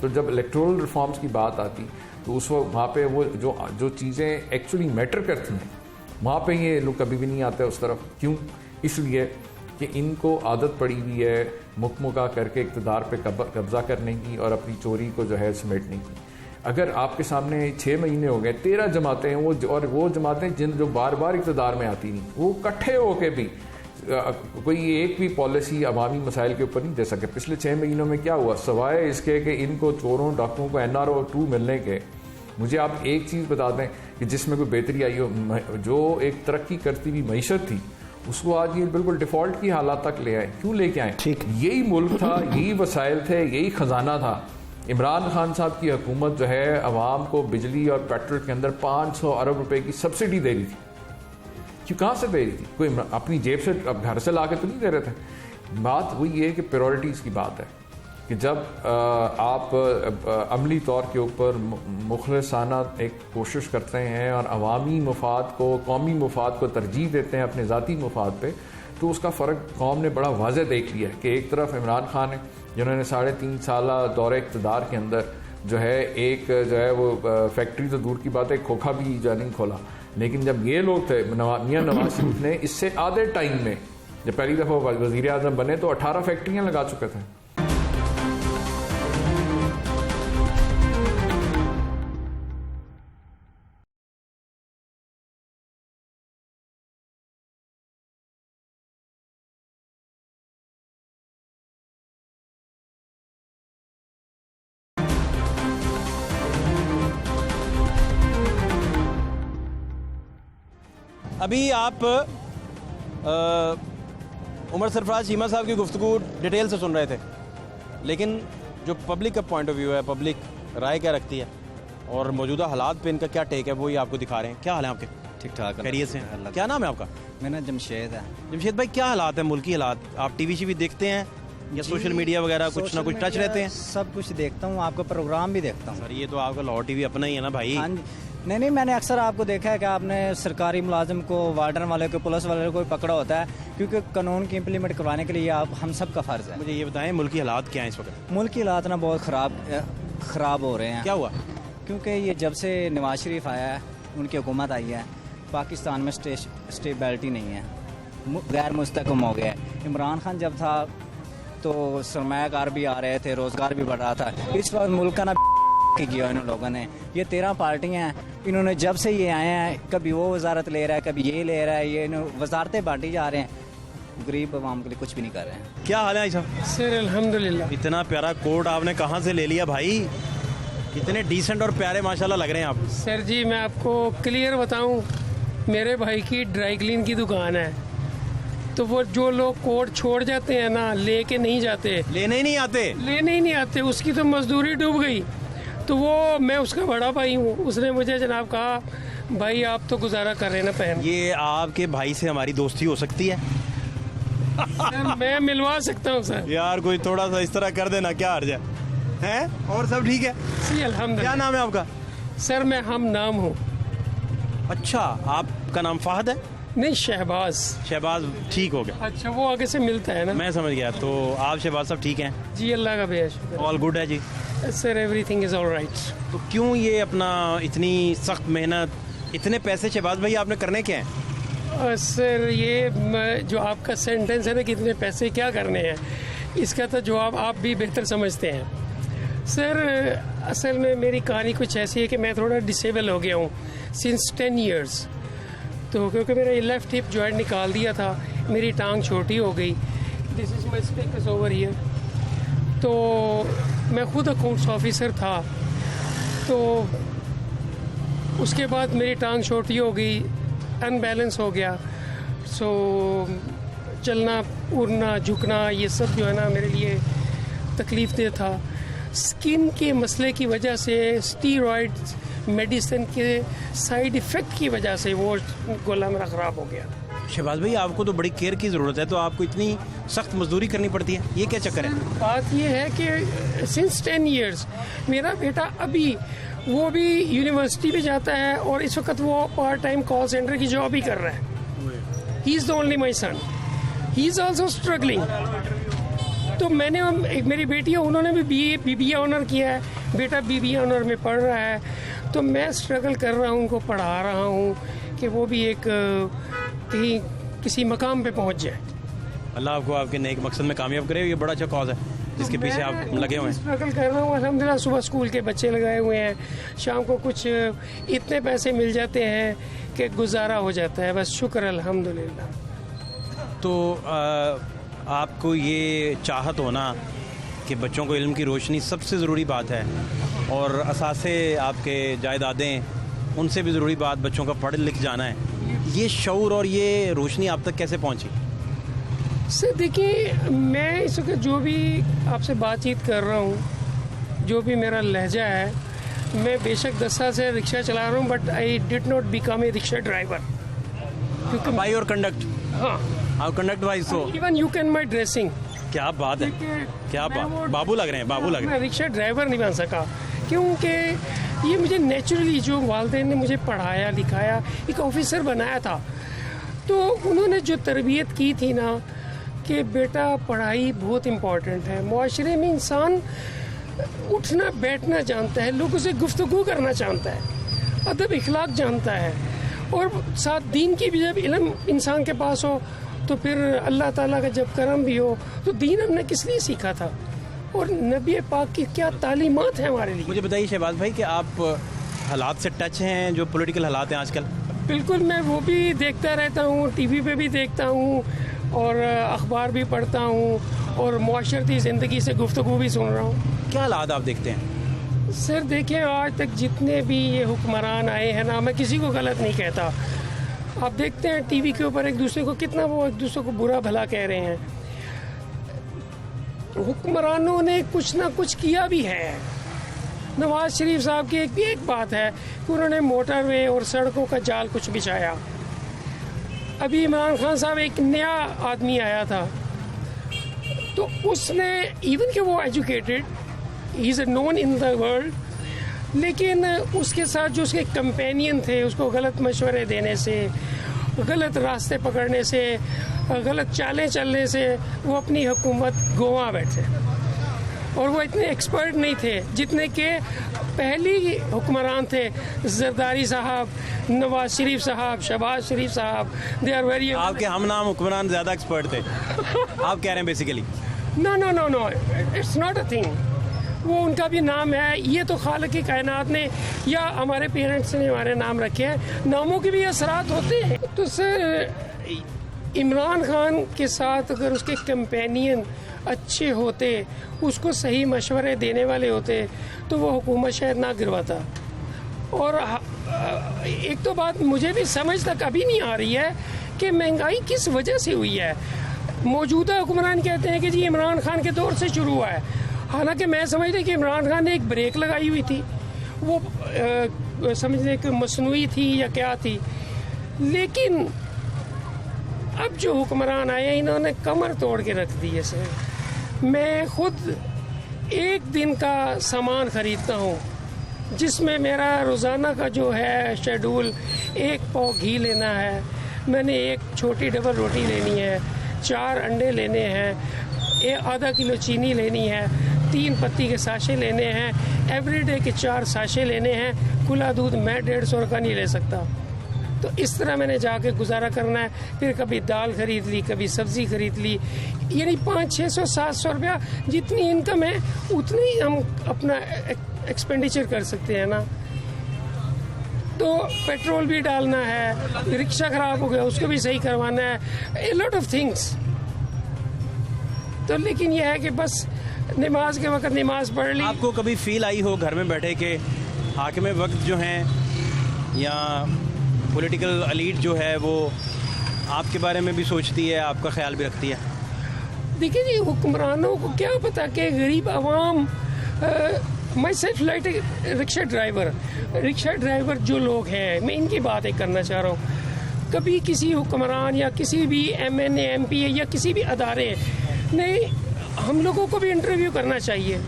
تو جب الیکٹورل ریفارمز کی بات آتی تو اس وقت وہاں پہ وہ جو چیزیں ایکچولی میٹر کرتی ہیں وہاں پہ یہ لوگ کبھی بھی نہیں آتے اس طرف. کیوں؟ اس لیے کہ ان کو عادت پڑی ہوئی ہے مکمکا کر کے اقتدار پہ قبضہ کرنے کی اور اپنی چوری کو جو ہے سمیٹنے کی. اگر آپ کے سامنے 6 مہینے ہو گئے, 13 جماعتیں ہیں وہ جماعتیں جو بار بار اقتدار میں آتی نہیں, وہ اکٹھے ہو کے بھی کوئی ایک بھی پالیسی عوامی مسائل کے اوپر نہیں دے سکے. پچھلے 6 مہینوں میں کیا ہوا سوائے اس کے کہ ان کو چوروں ڈاکوؤں کو NRO 2 ملنے کے, مجھے آپ ایک چیز بتا دیں کہ جس میں کوئی بہتری آئی ہو. جو ایک ترقی کرتی ہوئی معیشت تھی اس کو آج یہ بالکل ڈیفالٹ کی حالات تک لے آئے. کیوں لے کے آئے؟ یہی ملک تھا, یہی وسائل تھے, یہی خزانہ تھا. عمران خان صاحب کی حکومت جو ہے عوام کو بجلی اور پیٹرول کے اندر 500 ارب روپے کی سبسڈی دے رہی تھی. کیوں, کہاں سے دے رہی تھی؟ کوئی اپنی جیب سے گھر سے لا کے تو نہیں دے رہے تھے. بات وہی ہے کہ پریورٹیز کی بات ہے کہ جب آپ عملی طور کے اوپر مخلصانہ ایک کوشش کرتے ہیں اور عوامی مفاد کو, قومی مفاد کو ترجیح دیتے ہیں اپنے ذاتی مفاد پہ, تو اس کا فرق قوم نے بڑا واضح دیکھ لیا ہے کہ ایک طرف عمران خان ہے جنہوں نے 3.5 سالہ دور اقتدار کے اندر جو ہے ایک جو ہے وہ فیکٹری تو دور کی بات ہے کھوکھا بھی جو نہیں کھولا. لیکن جب یہ لوگ تھے میاں نواز شریف نے اس سے آدھے ٹائم میں جب پہلی دفعہ وزیر اعظم بنے تو 18 فیکٹریاں لگا چکے تھے. ابھی آپ عمر سرفراز چیمہ صاحب کی گفتگو ڈیٹیل سے سن رہے تھے, لیکن جو پبلک کا پوائنٹ آف ویو ہے, پبلک رائے کیا رکھتی ہے اور موجودہ حالات پہ ان کا کیا ٹیک ہے, وہی آپ کو دکھا رہے ہیں. کیا حال ہے آپ کے؟ ٹھیک ٹھاک, خیریت سے؟ کیا نام ہے آپ کا؟ میرا جمشید ہے. جمشید بھائی, کیا حالات ہیں ملکی حالات؟ آپ ٹی وی دیکھتے ہیں یا سوشل میڈیا وغیرہ کچھ نہ کچھ ٹچ رہتے ہیں؟ سب کچھ دیکھتا ہوں, آپ کا پروگرام بھی دیکھتا ہوں. سر یہ تو آپ کا لاہور ٹی وی اپنا ہی ہے نا بھائی. ہاں جی, نہیں میں نے اکثر آپ کو دیکھا ہے کہ آپ نے سرکاری ملازم کو, وارڈن والے کو, پولیس والے کو پکڑا ہوتا ہے, کیونکہ قانون کی امپلیمنٹ کروانے کے لیے آپ ہم سب کا فرض ہے. مجھے یہ بتائیں ملکی حالات کیا ہیں اس وقت؟ ملکی حالات نا بہت خراب ہو رہے ہیں. کیا ہوا؟ کیونکہ یہ جب سے نواز شریف آیا ہے, ان کی حکومت آئی ہے, پاکستان میں اسٹیبلٹی نہیں ہے, غیر مستحکم ہو گیا ہے. عمران خان جب تھا تو سرمایہ کار بھی آ رہے تھے, روزگار بھی بڑھ رہا تھا. اس وقت ملک کا نا کیا ان لوگوں نے. یہ 13 پارٹیاں ہیں, انہوں نے جب سے یہ آئے ہیں کبھی وہ وزارت لے رہا ہے, کبھی یہ لے رہا ہے, یہ وزارتیں بانٹی جا رہے ہیں, غریب عوام کے لیے کچھ بھی نہیں کر رہے ہیں. کیا حال ہے صاحب؟ سر الحمدللہ. اتنا پیارا کوٹ آپ نے کہاں سے لے لیا بھائی؟ کتنے ڈیسنٹ اور پیارے ماشاءاللہ لگ رہے ہیں آپ. سر جی میں آپ کو کلیئر بتاؤں, میرے بھائی کی ڈرائی کلین کی دکان ہے, تو وہ جو لوگ کوٹ چھوڑ جاتے ہیں نا, لے کے نہیں جاتے, لینے ہی نہیں آتے, اس کی تو مزدوری ڈوب گئی. تو وہ میں اس کا بڑا بھائی ہوں. اس نے مجھے جناب کہا بھائی آپ تو گزارا کر رہے نا پہن. یہ آپ کے بھائی سے ہماری دوستی ہو سکتی ہے؟ سر میں ملوا سکتا ہوں سر. یار کوئی تھوڑا سا اس طرح کر دینا, کیا حرج ہے؟ اور سب ٹھیک ہے؟ جی الحمد کیا للہ. نام ہے آپ کا؟ سر میں ہم نام ہوں. اچھا, آپ کا نام فہد ہے؟ نہیں شہباز. شہباز, ٹھیک ہو گیا, اچھا وہ آگے سے ملتا ہے نا. میں سمجھ گیا. تو آپ شہباز صاحب ٹھیک ہیں؟ جی اللہ کا بے شکر. آل گڈ ہے جی. Sir everything is all right. تو کیوں یہ اپنا اتنی سخت محنت, اتنے پیسے شہباز بھائی آپ نے کرنے کے ہیں؟ سر یہ جو آپ کا سینٹینس ہے نا کہ اتنے پیسے کیا کرنے ہیں, اس کا تو جواب آپ بھی بہتر سمجھتے ہیں. سر اصل میں میری کہانی کچھ ایسی ہے کہ میں تھوڑا ڈسیبل ہو گیا ہوں سنس 10 ایئرس. تو کیونکہ میرا یہ لیفٹ ہپ جوائنٹ نکال دیا تھا, میری ٹانگ چھوٹی ہو گئی. دس از مائی اسپیکرز اوور ہیئر. تو میں خود اکاؤنٹس آفیسر تھا, تو اس کے بعد میری ٹانگ چھوٹی ہو گئی, ان بیلنس ہو گیا. سو چلنا اڑنا جھکنا یہ سب جو ہے نا میرے لیے تکلیف دہ تھا. اسکن کے مسئلے کی وجہ سے, اسٹیرائڈ میڈیسن کے سائیڈ ایفیکٹ کی وجہ سے وہ گلا میرا خراب ہو گیا. شہباز بھائی آپ کو تو بڑی کیئر کی ضرورت ہے, تو آپ کو اتنی سخت مزدوری کرنی پڑتی ہے, یہ کیا چکر ہے؟ بات یہ ہے کہ سنس 10 ایئرس میرا بیٹا ابھی وہ بھی یونیورسٹی بھی جاتا ہے اور اس وقت وہ پارٹ ٹائم کال سینٹر کی جاب بھی کر رہا ہے. He is the only my son, he is also struggling. تو میں نے, میری بیٹی ہے انہوں نے بھی بی بی اے آنر کیا ہے, بیٹا بی بی اے آنر میں پڑھ رہا ہے. تو میں اسٹرگل کر رہا ہوں, ان کو پڑھا رہا ہوں کہ وہ بھی ایک کہیں کسی مقام پہ پہنچ جائے. اللہ آپ کو آپ کے نیک مقصد میں کامیاب کرے. یہ بڑا اچھا کاز ہے جس کے پیچھے آپ لگے ہوئے ہیں. اسٹرگل کر رہا ہوں الحمدللہ. صبح اسکول کے بچے لگائے ہوئے ہیں, شام کو کچھ اتنے پیسے مل جاتے ہیں کہ گزارا ہو جاتا ہے, بس شکر الحمدللہ. تو آپ کو یہ چاہت ہونا کہ بچوں کو علم کی روشنی سب سے ضروری بات ہے, اور اثاثے آپ کے جائیدادیں ان سے بھی ضروری بات بچوں کا پڑھ لکھ جانا ہے, یہ شعور اور یہ روشنی آپ تک کیسے پہنچی؟ سر دیکھیے, میں اس وقت جو بھی آپ سے بات چیت کر رہا ہوں, جو بھی میرا لہجہ ہے, میں بے شک 10 سال سے رکشہ چلا رہا ہوں, but I did not become a rickshaw driver. کیونکہ بھائی اور کنڈکٹ, ہاں آپ کنڈکٹ بھائی. So even you can my dressing. کیا بات ہے, کیا بات, بابو لگ رہے ہیں, بابو لگ رہے ہیں. میں رکشہ ڈرائیور نہیں بن سکا کیونکہ یہ مجھے نیچرلی جو والدین نے مجھے پڑھایا لکھایا, ایک آفیسر بنایا تھا, تو انہوں نے جو تربیت کی تھی نا کہ بیٹا پڑھائی بہت امپورٹنٹ ہے. معاشرے میں انسان اٹھنا بیٹھنا جانتا ہے, لوگوں سے گفتگو کرنا جانتا ہے, ادب اخلاق جانتا ہے, اور ساتھ دین کی بھی جب علم انسان کے پاس ہو تو پھر اللہ تعالیٰ کا جب کرم بھی ہو. تو دین ہم نے کس لیے سیکھا تھا, اور نبی پاک کی کیا تعلیمات ہیں ہمارے لیے. مجھے بتائیے شہباز بھائی کہ آپ حالات سے ٹچ ہیں, جو پولیٹیکل حالات ہیں آج کل؟ بالکل, میں وہ بھی دیکھتا رہتا ہوں, ٹی وی پہ بھی دیکھتا ہوں, اور اخبار بھی پڑھتا ہوں, اور معاشرتی زندگی سے گفتگو بھی سن رہا ہوں. کیا حالات آپ دیکھتے ہیں؟ سر دیکھیں, آج تک جتنے بھی یہ حکمران آئے ہیں نا, میں کسی کو غلط نہیں کہتا. آپ دیکھتے ہیں ٹی وی کے اوپر ایک دوسرے کو کتنا وہ ایک دوسرے کو برا بھلا کہہ رہے ہیں. حکمرانوں نے کچھ نہ کچھ کیا بھی ہے. نواز شریف صاحب کی ایک بات ہے کہ انہوں نے موٹر وے اور سڑکوں کا جال کچھ بچھایا. ابھی عمران خان صاحب ایک نیا آدمی آیا تھا, تو اس نے ایون کہ وہ educated, he is a known in the world, لیکن اس کے ساتھ جو اس کے کمپینین تھے اس کو غلط مشورے دینے سے, غلط راستے پکڑنے سے, غلط چالیں چلنے سے وہ اپنی حکومت گنوا بیٹھے. اور وہ اتنے ایکسپرٹ نہیں تھے جتنے کہ پہلی حکمران تھے, زرداری صاحب, نواز شریف صاحب, شہباز شریف صاحب. They are very. آپ کے ہم نام حکمران زیادہ ایکسپرٹ تھے آپ کہہ رہے ہیں basically? No no no no, it's not a thing. وہ ان کا بھی نام ہے, یہ تو خالق کی کائنات نے یا ہمارے پیرنٹس نے ہمارے نام رکھے ہیں, ناموں کے بھی اثرات ہوتے ہیں. تو سر عمران خان کے ساتھ اگر اس کے کمپینین اچھے ہوتے, اس کو صحیح مشورے دینے والے ہوتے, تو وہ حکومت شاید نہ گرواتا. اور ایک تو بات مجھے بھی سمجھ تک ابھی نہیں آ رہی ہے کہ مہنگائی کس وجہ سے ہوئی ہے. موجودہ حکمران کہتے ہیں کہ جی عمران خان کے دور سے شروع ہوا ہے, حالانکہ میں سمجھتی کہ عمران خان نے ایک بریک لگائی ہوئی تھی. وہ سمجھنے کہ مصنوعی تھی یا کیا تھی. لیکن اب جو حکمران آئے انہوں نے کمر توڑ کے رکھ دی ہے سر. میں خود ایک دن کا سامان خریدتا ہوں جس میں میرا روزانہ کا جو ہے شیڈول 1 پاؤ گھی لینا ہے, میں نے 1 چھوٹی ڈبل روٹی لینی ہے, 4 انڈے لینے ہیں, ½ کلو چینی لینی ہے, 3 پتی کے ساشے لینے ہیں, ایوری ڈے کے 4 ساشے لینے ہیں. کھلا دودھ میں 150 کا نہیں لے سکتا. تو اس طرح میں نے جا کے گزارا کرنا ہے. پھر کبھی دال خرید لی, کبھی سبزی خرید لی, یعنی 500-600-700 روپیہ جتنی انکم ہے اتنی ہی ہم اپنا ایکسپینڈیچر کر سکتے ہیں نا. تو پیٹرول بھی ڈالنا ہے, رکشہ خراب ہو گیا اس کو بھی صحیح کروانا ہے, اے لاٹ آف تھنگس. تو لیکن یہ ہے کہ بس نماز کے وقت نماز پڑھ لی. آپ کو کبھی فیل آئی ہو گھر میں بیٹھے کہ حاکم وقت جو ہیں یا پولیٹیکل ایلیٹ جو ہے وہ آپ کے بارے میں بھی سوچتی ہے, آپ کا خیال بھی رکھتی ہے؟ دیکھیے جی, حکمرانوں کو کیا پتا کہ غریب عوام, my self light rickshaw driver جو لوگ ہیں, میں ان کی بات ایک کرنا چاہ رہا ہوں. کبھی کسی حکمران یا کسی بھی MNA MP یا کسی بھی ادارے نے ہم لوگوں کو بھی انٹرویو کرنا چاہیے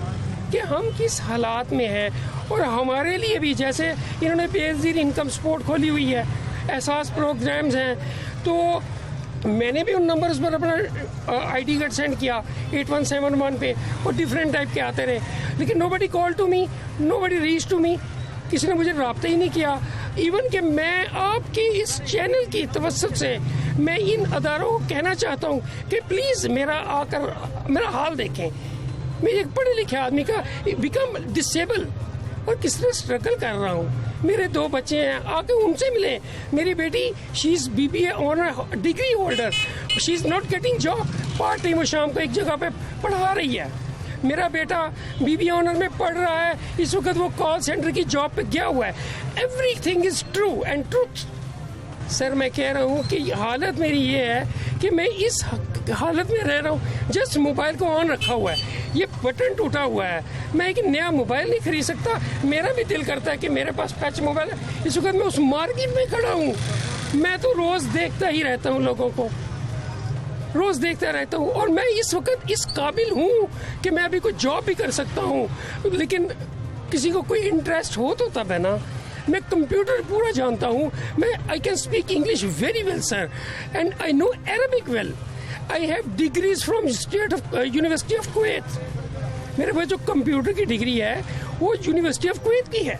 کہ ہم کس حالات میں ہیں. اور ہمارے لیے بھی, جیسے انہوں نے بے نظیر انکم سپورٹ کھولی ہوئی ہے, احساس پروگرامز ہیں, تو میں نے بھی ان نمبرز پر اپنا ID کارڈ سینڈ کیا 8171 پہ, اور ڈفرینٹ ٹائپ کے آتے رہے. لیکن nobody call to me, nobody reach to me, کسی نے مجھے رابطہ ہی نہیں کیا. ایون کہ میں آپ کی اس چینل کی توسط سے میں ان اداروں کو کہنا چاہتا ہوں کہ پلیز میرا آ کر میرا حال دیکھیں. میں ایک پڑھے لکھے آدمی کا بیکم ڈسیبل اور کس طرح اسٹرگل کر رہا ہوں. میرے 2 بچے ہیں, آ کے ان سے ملیں. میری بیٹی شی از BBA owner degree holder, she is not getting job, part time وہ شام کو ایک جگہ پہ پڑھا رہی ہے. میرا بیٹا BBA آنر میں پڑھ رہا ہے, اس وقت وہ کال سینٹر کی جاب پہ گیا ہوا ہے. Everything is true and truth. Sir میں کہہ رہا ہوں کہ حالت میری یہ ہے کہ میں اس حالت میں رہ رہا ہوں, جسٹ موبائل کو آن رکھا ہوا ہے, یہ بٹن ٹوٹا ہوا ہے, میں ایک نیا موبائل نہیں خرید سکتا. میرا بھی دل کرتا ہے کہ میرے پاس ٹچ موبائل ہے. اس وقت میں اس مارکیٹ میں کھڑا ہوں, میں تو روز دیکھتا ہی رہتا ہوں, لوگوں کو روز دیکھتا رہتا ہوں, اور میں اس وقت اس قابل ہوں کہ میں ابھی کوئی جاب بھی کر سکتا ہوں. لیکن کسی کو کوئی انٹرسٹ ہو تو تب ہے نا. میں کمپیوٹر پورا جانتا ہوں, میں I can speak English very well sir, and I know Arabic well. I have degrees from university of Kuwait. میرے پاس جو کمپیوٹر کی ڈگری ہے وہ یونیورسٹی آف کویت کی ہے.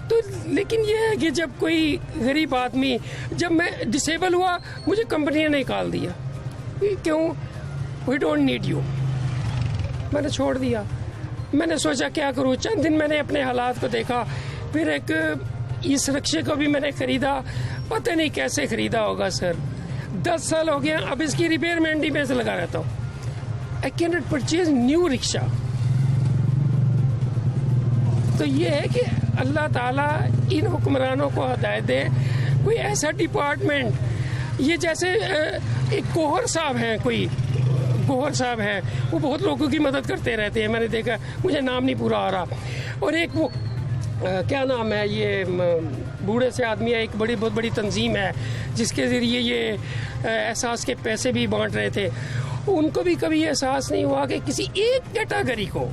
تو لیکن یہ ہے کہ جب کوئی غریب آدمی, جب میں ڈسیبل ہوا مجھے کمپنی نے نکال دیا. کیوں؟ We don't need you. میں نے چھوڑ دیا. میں نے سوچا کیا کروں. چند دن میں نے اپنے حالات کو دیکھا, پھر ایک اس رکشے کو بھی میں نے خریدا. پتہ نہیں کیسے خریدا ہوگا سر, 10 سال ہو گیا. اب اس کی ریپیئر میں ND میں سے لگا رہتا ہوں. I can not purchase new rickshaw. تو یہ ہے کہ اللہ تعالیٰ ان حکمرانوں کو ہدایت دے, کوئی ایسا ڈپارٹمنٹ, یہ جیسے ایک گوہر صاحب ہیں, کوئی گوہر صاحب ہیں, وہ بہت لوگوں کی مدد کرتے رہتے ہیں, میں نے دیکھا, مجھے نام نہیں پورا آ رہا. اور ایک وہ کیا نام ہے, یہ بوڑھے سے آدمی ہے, ایک بہت بڑی تنظیم ہے جس کے ذریعے یہ احساس کے پیسے بھی بانٹ رہے تھے. ان کو بھی کبھی احساس نہیں ہوا کہ کسی ایک کیٹاگری کو,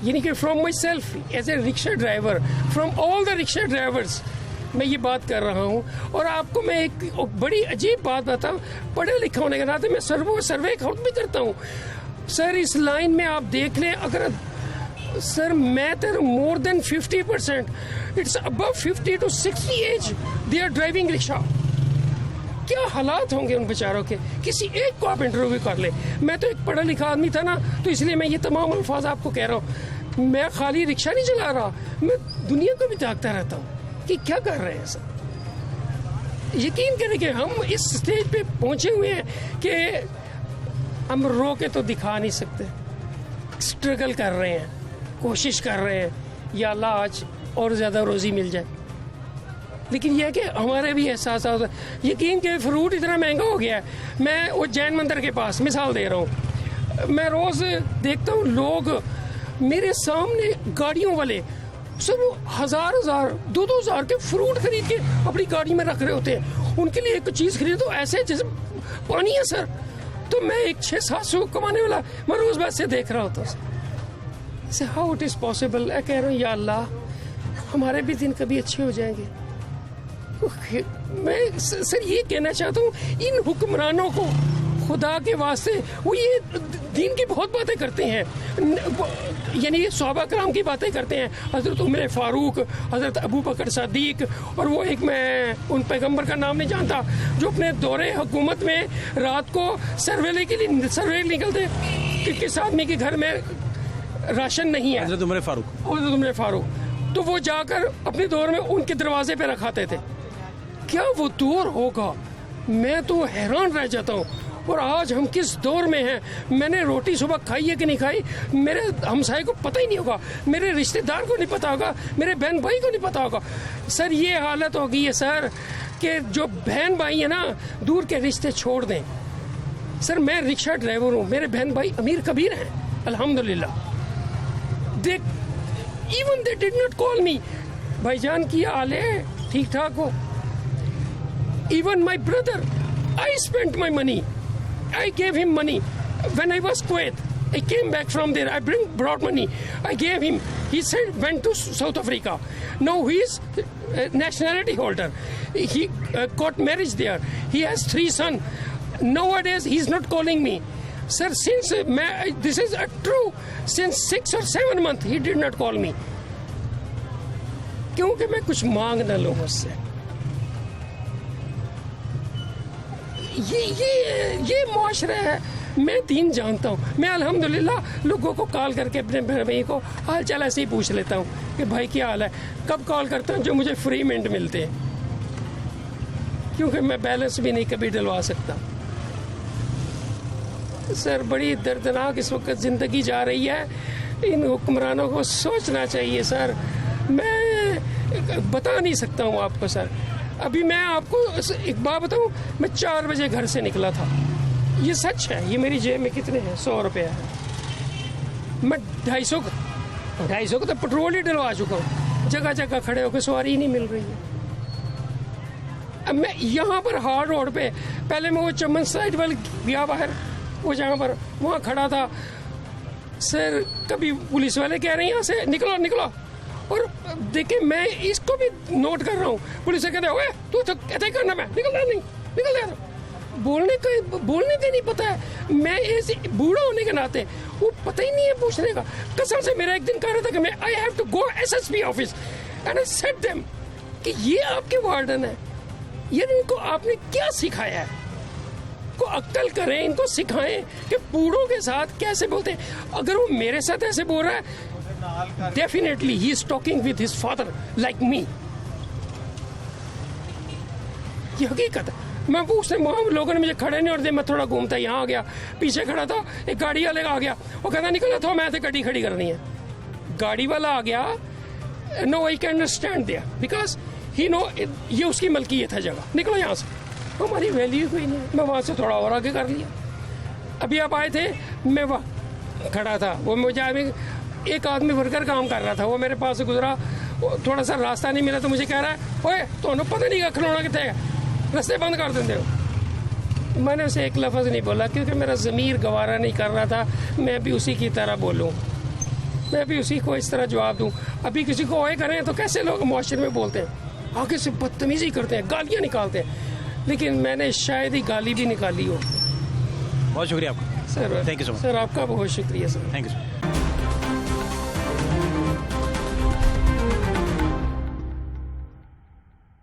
یعنی کہ from my self as a rickshaw driver, from all the rickshaw drivers میں یہ بات کر رہا ہوں. اور آپ کو میں ایک بڑی عجیب بات بتاؤں, پڑھے لکھے ہونے کے ناطے میں سروے خود بھی کرتا ہوں. سر اس لائن میں آپ دیکھ لیں, اگر سر میں more than 50%, it's about 50 to 60 age, they are driving rickshaw. کیا حالات ہوں گے ان بیچاروں کے. کسی ایک کو آپ انٹرویو کر لیں. میں تو ایک پڑھا لکھا آدمی تھا نا, تو اس لیے میں یہ تمام الفاظ آپ کو کہہ رہا ہوں. میں خالی رکشہ نہیں چلا رہا, میں دنیا کو بھی دیکھتا رہتا ہوں کہ کیا کر رہے ہیں سب. یقین کریں کہ ہم اس سٹیج پہ پہنچے ہوئے ہیں کہ ہم رو کے تو دکھا نہیں سکتے. اسٹرگل کر رہے ہیں, کوشش کر رہے ہیں, یا اللہ آج اور زیادہ روزی مل جائے. لیکن یہ ہے کہ ہمارے بھی احساسات ہوتا ہے. یقین کہ فروٹ اتنا مہنگا ہو گیا ہے. میں وہ جین مندر کے پاس مثال دے رہا ہوں, میں روز دیکھتا ہوں لوگ میرے سامنے گاڑیوں والے سر وہ 1000-2000 کے فروٹ خرید کے اپنی گاڑی میں رکھ رہے ہوتے ہیں. ان کے لیے ایک چیز خرید تو ایسے جیسے پانی ہے سر. تو میں ایک 600-700 کمانے والا میں روز بات سے دیکھ رہا ہوتا ہوں sir. How it is possible. میں کہہ رہا ہوں یا اللہ ہمارے بھی دن کبھی اچھے ہو جائیں گے. میں سر یہ کہنا چاہتا ہوں ان حکمرانوں کو خدا کے واسطے وہ یہ دین کی بہت باتیں کرتے ہیں, یعنی صحابہ کرام کی باتیں کرتے ہیں, حضرت عمر فاروق, حضرت ابو بکر صدیق, اور وہ ایک میں ان پیغمبر کا نام نہیں جانتا جو اپنے دور حکومت میں رات کو سروے کے لیے سروے نکلتے کہ کس آدمی کے گھر میں راشن نہیں ہے. حضرت عمر فاروق تو وہ جا کر اپنے دور میں ان کے دروازے پہ رکھاتے تھے. کیا وہ دور ہوگا؟ میں تو حیران رہ جاتا ہوں. اور آج ہم کس دور میں ہیں. میں نے روٹی صبح کھائی ہے کہ نہیں کھائی میرے ہمسائے کو پتہ ہی نہیں ہوگا, میرے رشتہ دار کو نہیں پتا ہوگا, میرے بہن بھائی کو نہیں پتا ہوگا. سر یہ حالت ہو گئی ہے سر کہ جو بہن بھائی ہیں نا دور کے رشتے چھوڑ دیں. سر میں رکشہ ڈرائیور ہوں, میرے بہن بھائی امیر کبیر ہیں الحمدللہ. Even they did not call me. بھائی جان کی حال ہے, ٹھیک ٹھاک ہو. Even my brother I spent my money. I gave him money when I was Kuwait. I came back from there. I brought money. I gave him. He said went to South Africa. Now he is nationality holder. He got marriage there. He has 3 sons. Nowadays he is not calling me. Sir, since this is true. Since 6 or 7 months he did not call me. کیونکہ میں کچھ مانگ نہ لوں اس سے. یہ معاشرہ ہے. میں دین جانتا ہوں. میں الحمدللہ لوگوں کو کال کر کے اپنے بھائی کو حال چال ایسے ہی پوچھ لیتا ہوں کہ بھائی کیا حال ہے. کب کال کرتا ہوں؟ جو مجھے فری منٹ ملتے ہیں, کیونکہ میں بیلنس بھی نہیں کبھی ڈلوا سکتا. سر بڑی دردناک اس وقت زندگی جا رہی ہے. ان حکمرانوں کو سوچنا چاہیے سر. میں بتا نہیں سکتا ہوں آپ کو سر. ابھی میں آپ کو ایک بات بتاؤں, میں 4 بجے گھر سے نکلا تھا. یہ سچ ہے. یہ میری جیب میں کتنے ہیں؟ 100 روپے ہے. میں 250 کا تو پیٹرول ہی ڈلوا چکا ہوں. جگہ جگہ کھڑے ہو کے سواری ہی نہیں مل رہی ہے. اب میں یہاں پر ہارڈ روڈ پہ, پہلے میں وہ چمن سائڈ والے گیا باہر, وہ جہاں پر وہاں کھڑا تھا سر. کبھی پولیس والے کہہ رہے ہیں یہاں سے نکلو, اور دیکھیں میں اس کو بھی نوٹ کر رہا ہوں. پولیس سے کہتے ہیں تو کہتے کرنا, میں نکل جا. بولنے کا نہیں پتا ہے. میں ایسے بوڑھا ہونے کے ناطے وہ پتہ ہی نہیں ہے پوچھنے کا. قسم سے میرا ایک دن کہہ رہا تھا کہ میں I have to go SSP office and I said them کہ یہ آپ کے وارڈن ہے, یہ ان کو آپ نے کیا سکھایا ہے. کو عقل کریں, ان کو سکھائیں کہ بوڑھوں کے ساتھ کیسے بولتے ہیں. اگر وہ میرے ساتھ ایسے بول رہا ہے definitely he is talking with his father like me. یہ حقیقت ہے. میں پوچھتے وہاں لوگوں نے مجھے کھڑے نہیں اور دے. میں تھوڑا گھومتا یہاں آ گیا, پیچھے کھڑا تھا ایک گاڑی والے آ گیا, وہ کہتا نکلا تھا میں گاڑی کھڑی کرنی ہے. گاڑی والا آ گیا, نو آئی کین انڈرسٹینڈ دیا بیکاز ہی نو یہ اس کی ملکیت ہے جگہ. نکلو یہاں سے, ہماری ویلیو کوئی نہیں. میں وہاں سے تھوڑا اور آگے کر لیا. ابھی آپ آئے تھے, میں وہاں کھڑا تھا, وہ مجھے ایک آدمی ورکر کام کر رہا تھا, وہ میرے پاس سے گزرا, تھوڑا سا راستہ نہیں ملا تو مجھے کہہ رہا ہے اوے تو پتہ نہیں کھلونا کتنے ہے, رستے بند کر دیتے ہو. میں نے اسے ایک لفظ نہیں بولا کیونکہ میرا ضمیر گوارا نہیں کر رہا تھا میں بھی اسی کی طرح بولوں, میں بھی اسی کو اس طرح جواب دوں. ابھی کسی کو اوے کریں تو کیسے لوگ معاشرے میں بولتے ہیں, آگے سے بدتمیزی کرتے ہیں, گالیاں نکالتے ہیں. لیکن میں نے شاید ہی گالی بھی نکالی ہو. بہت شکریہ آپ کا سر. تھینک یو سو مچ سر آپ کا بہت شکریہ سر. Thank you sir.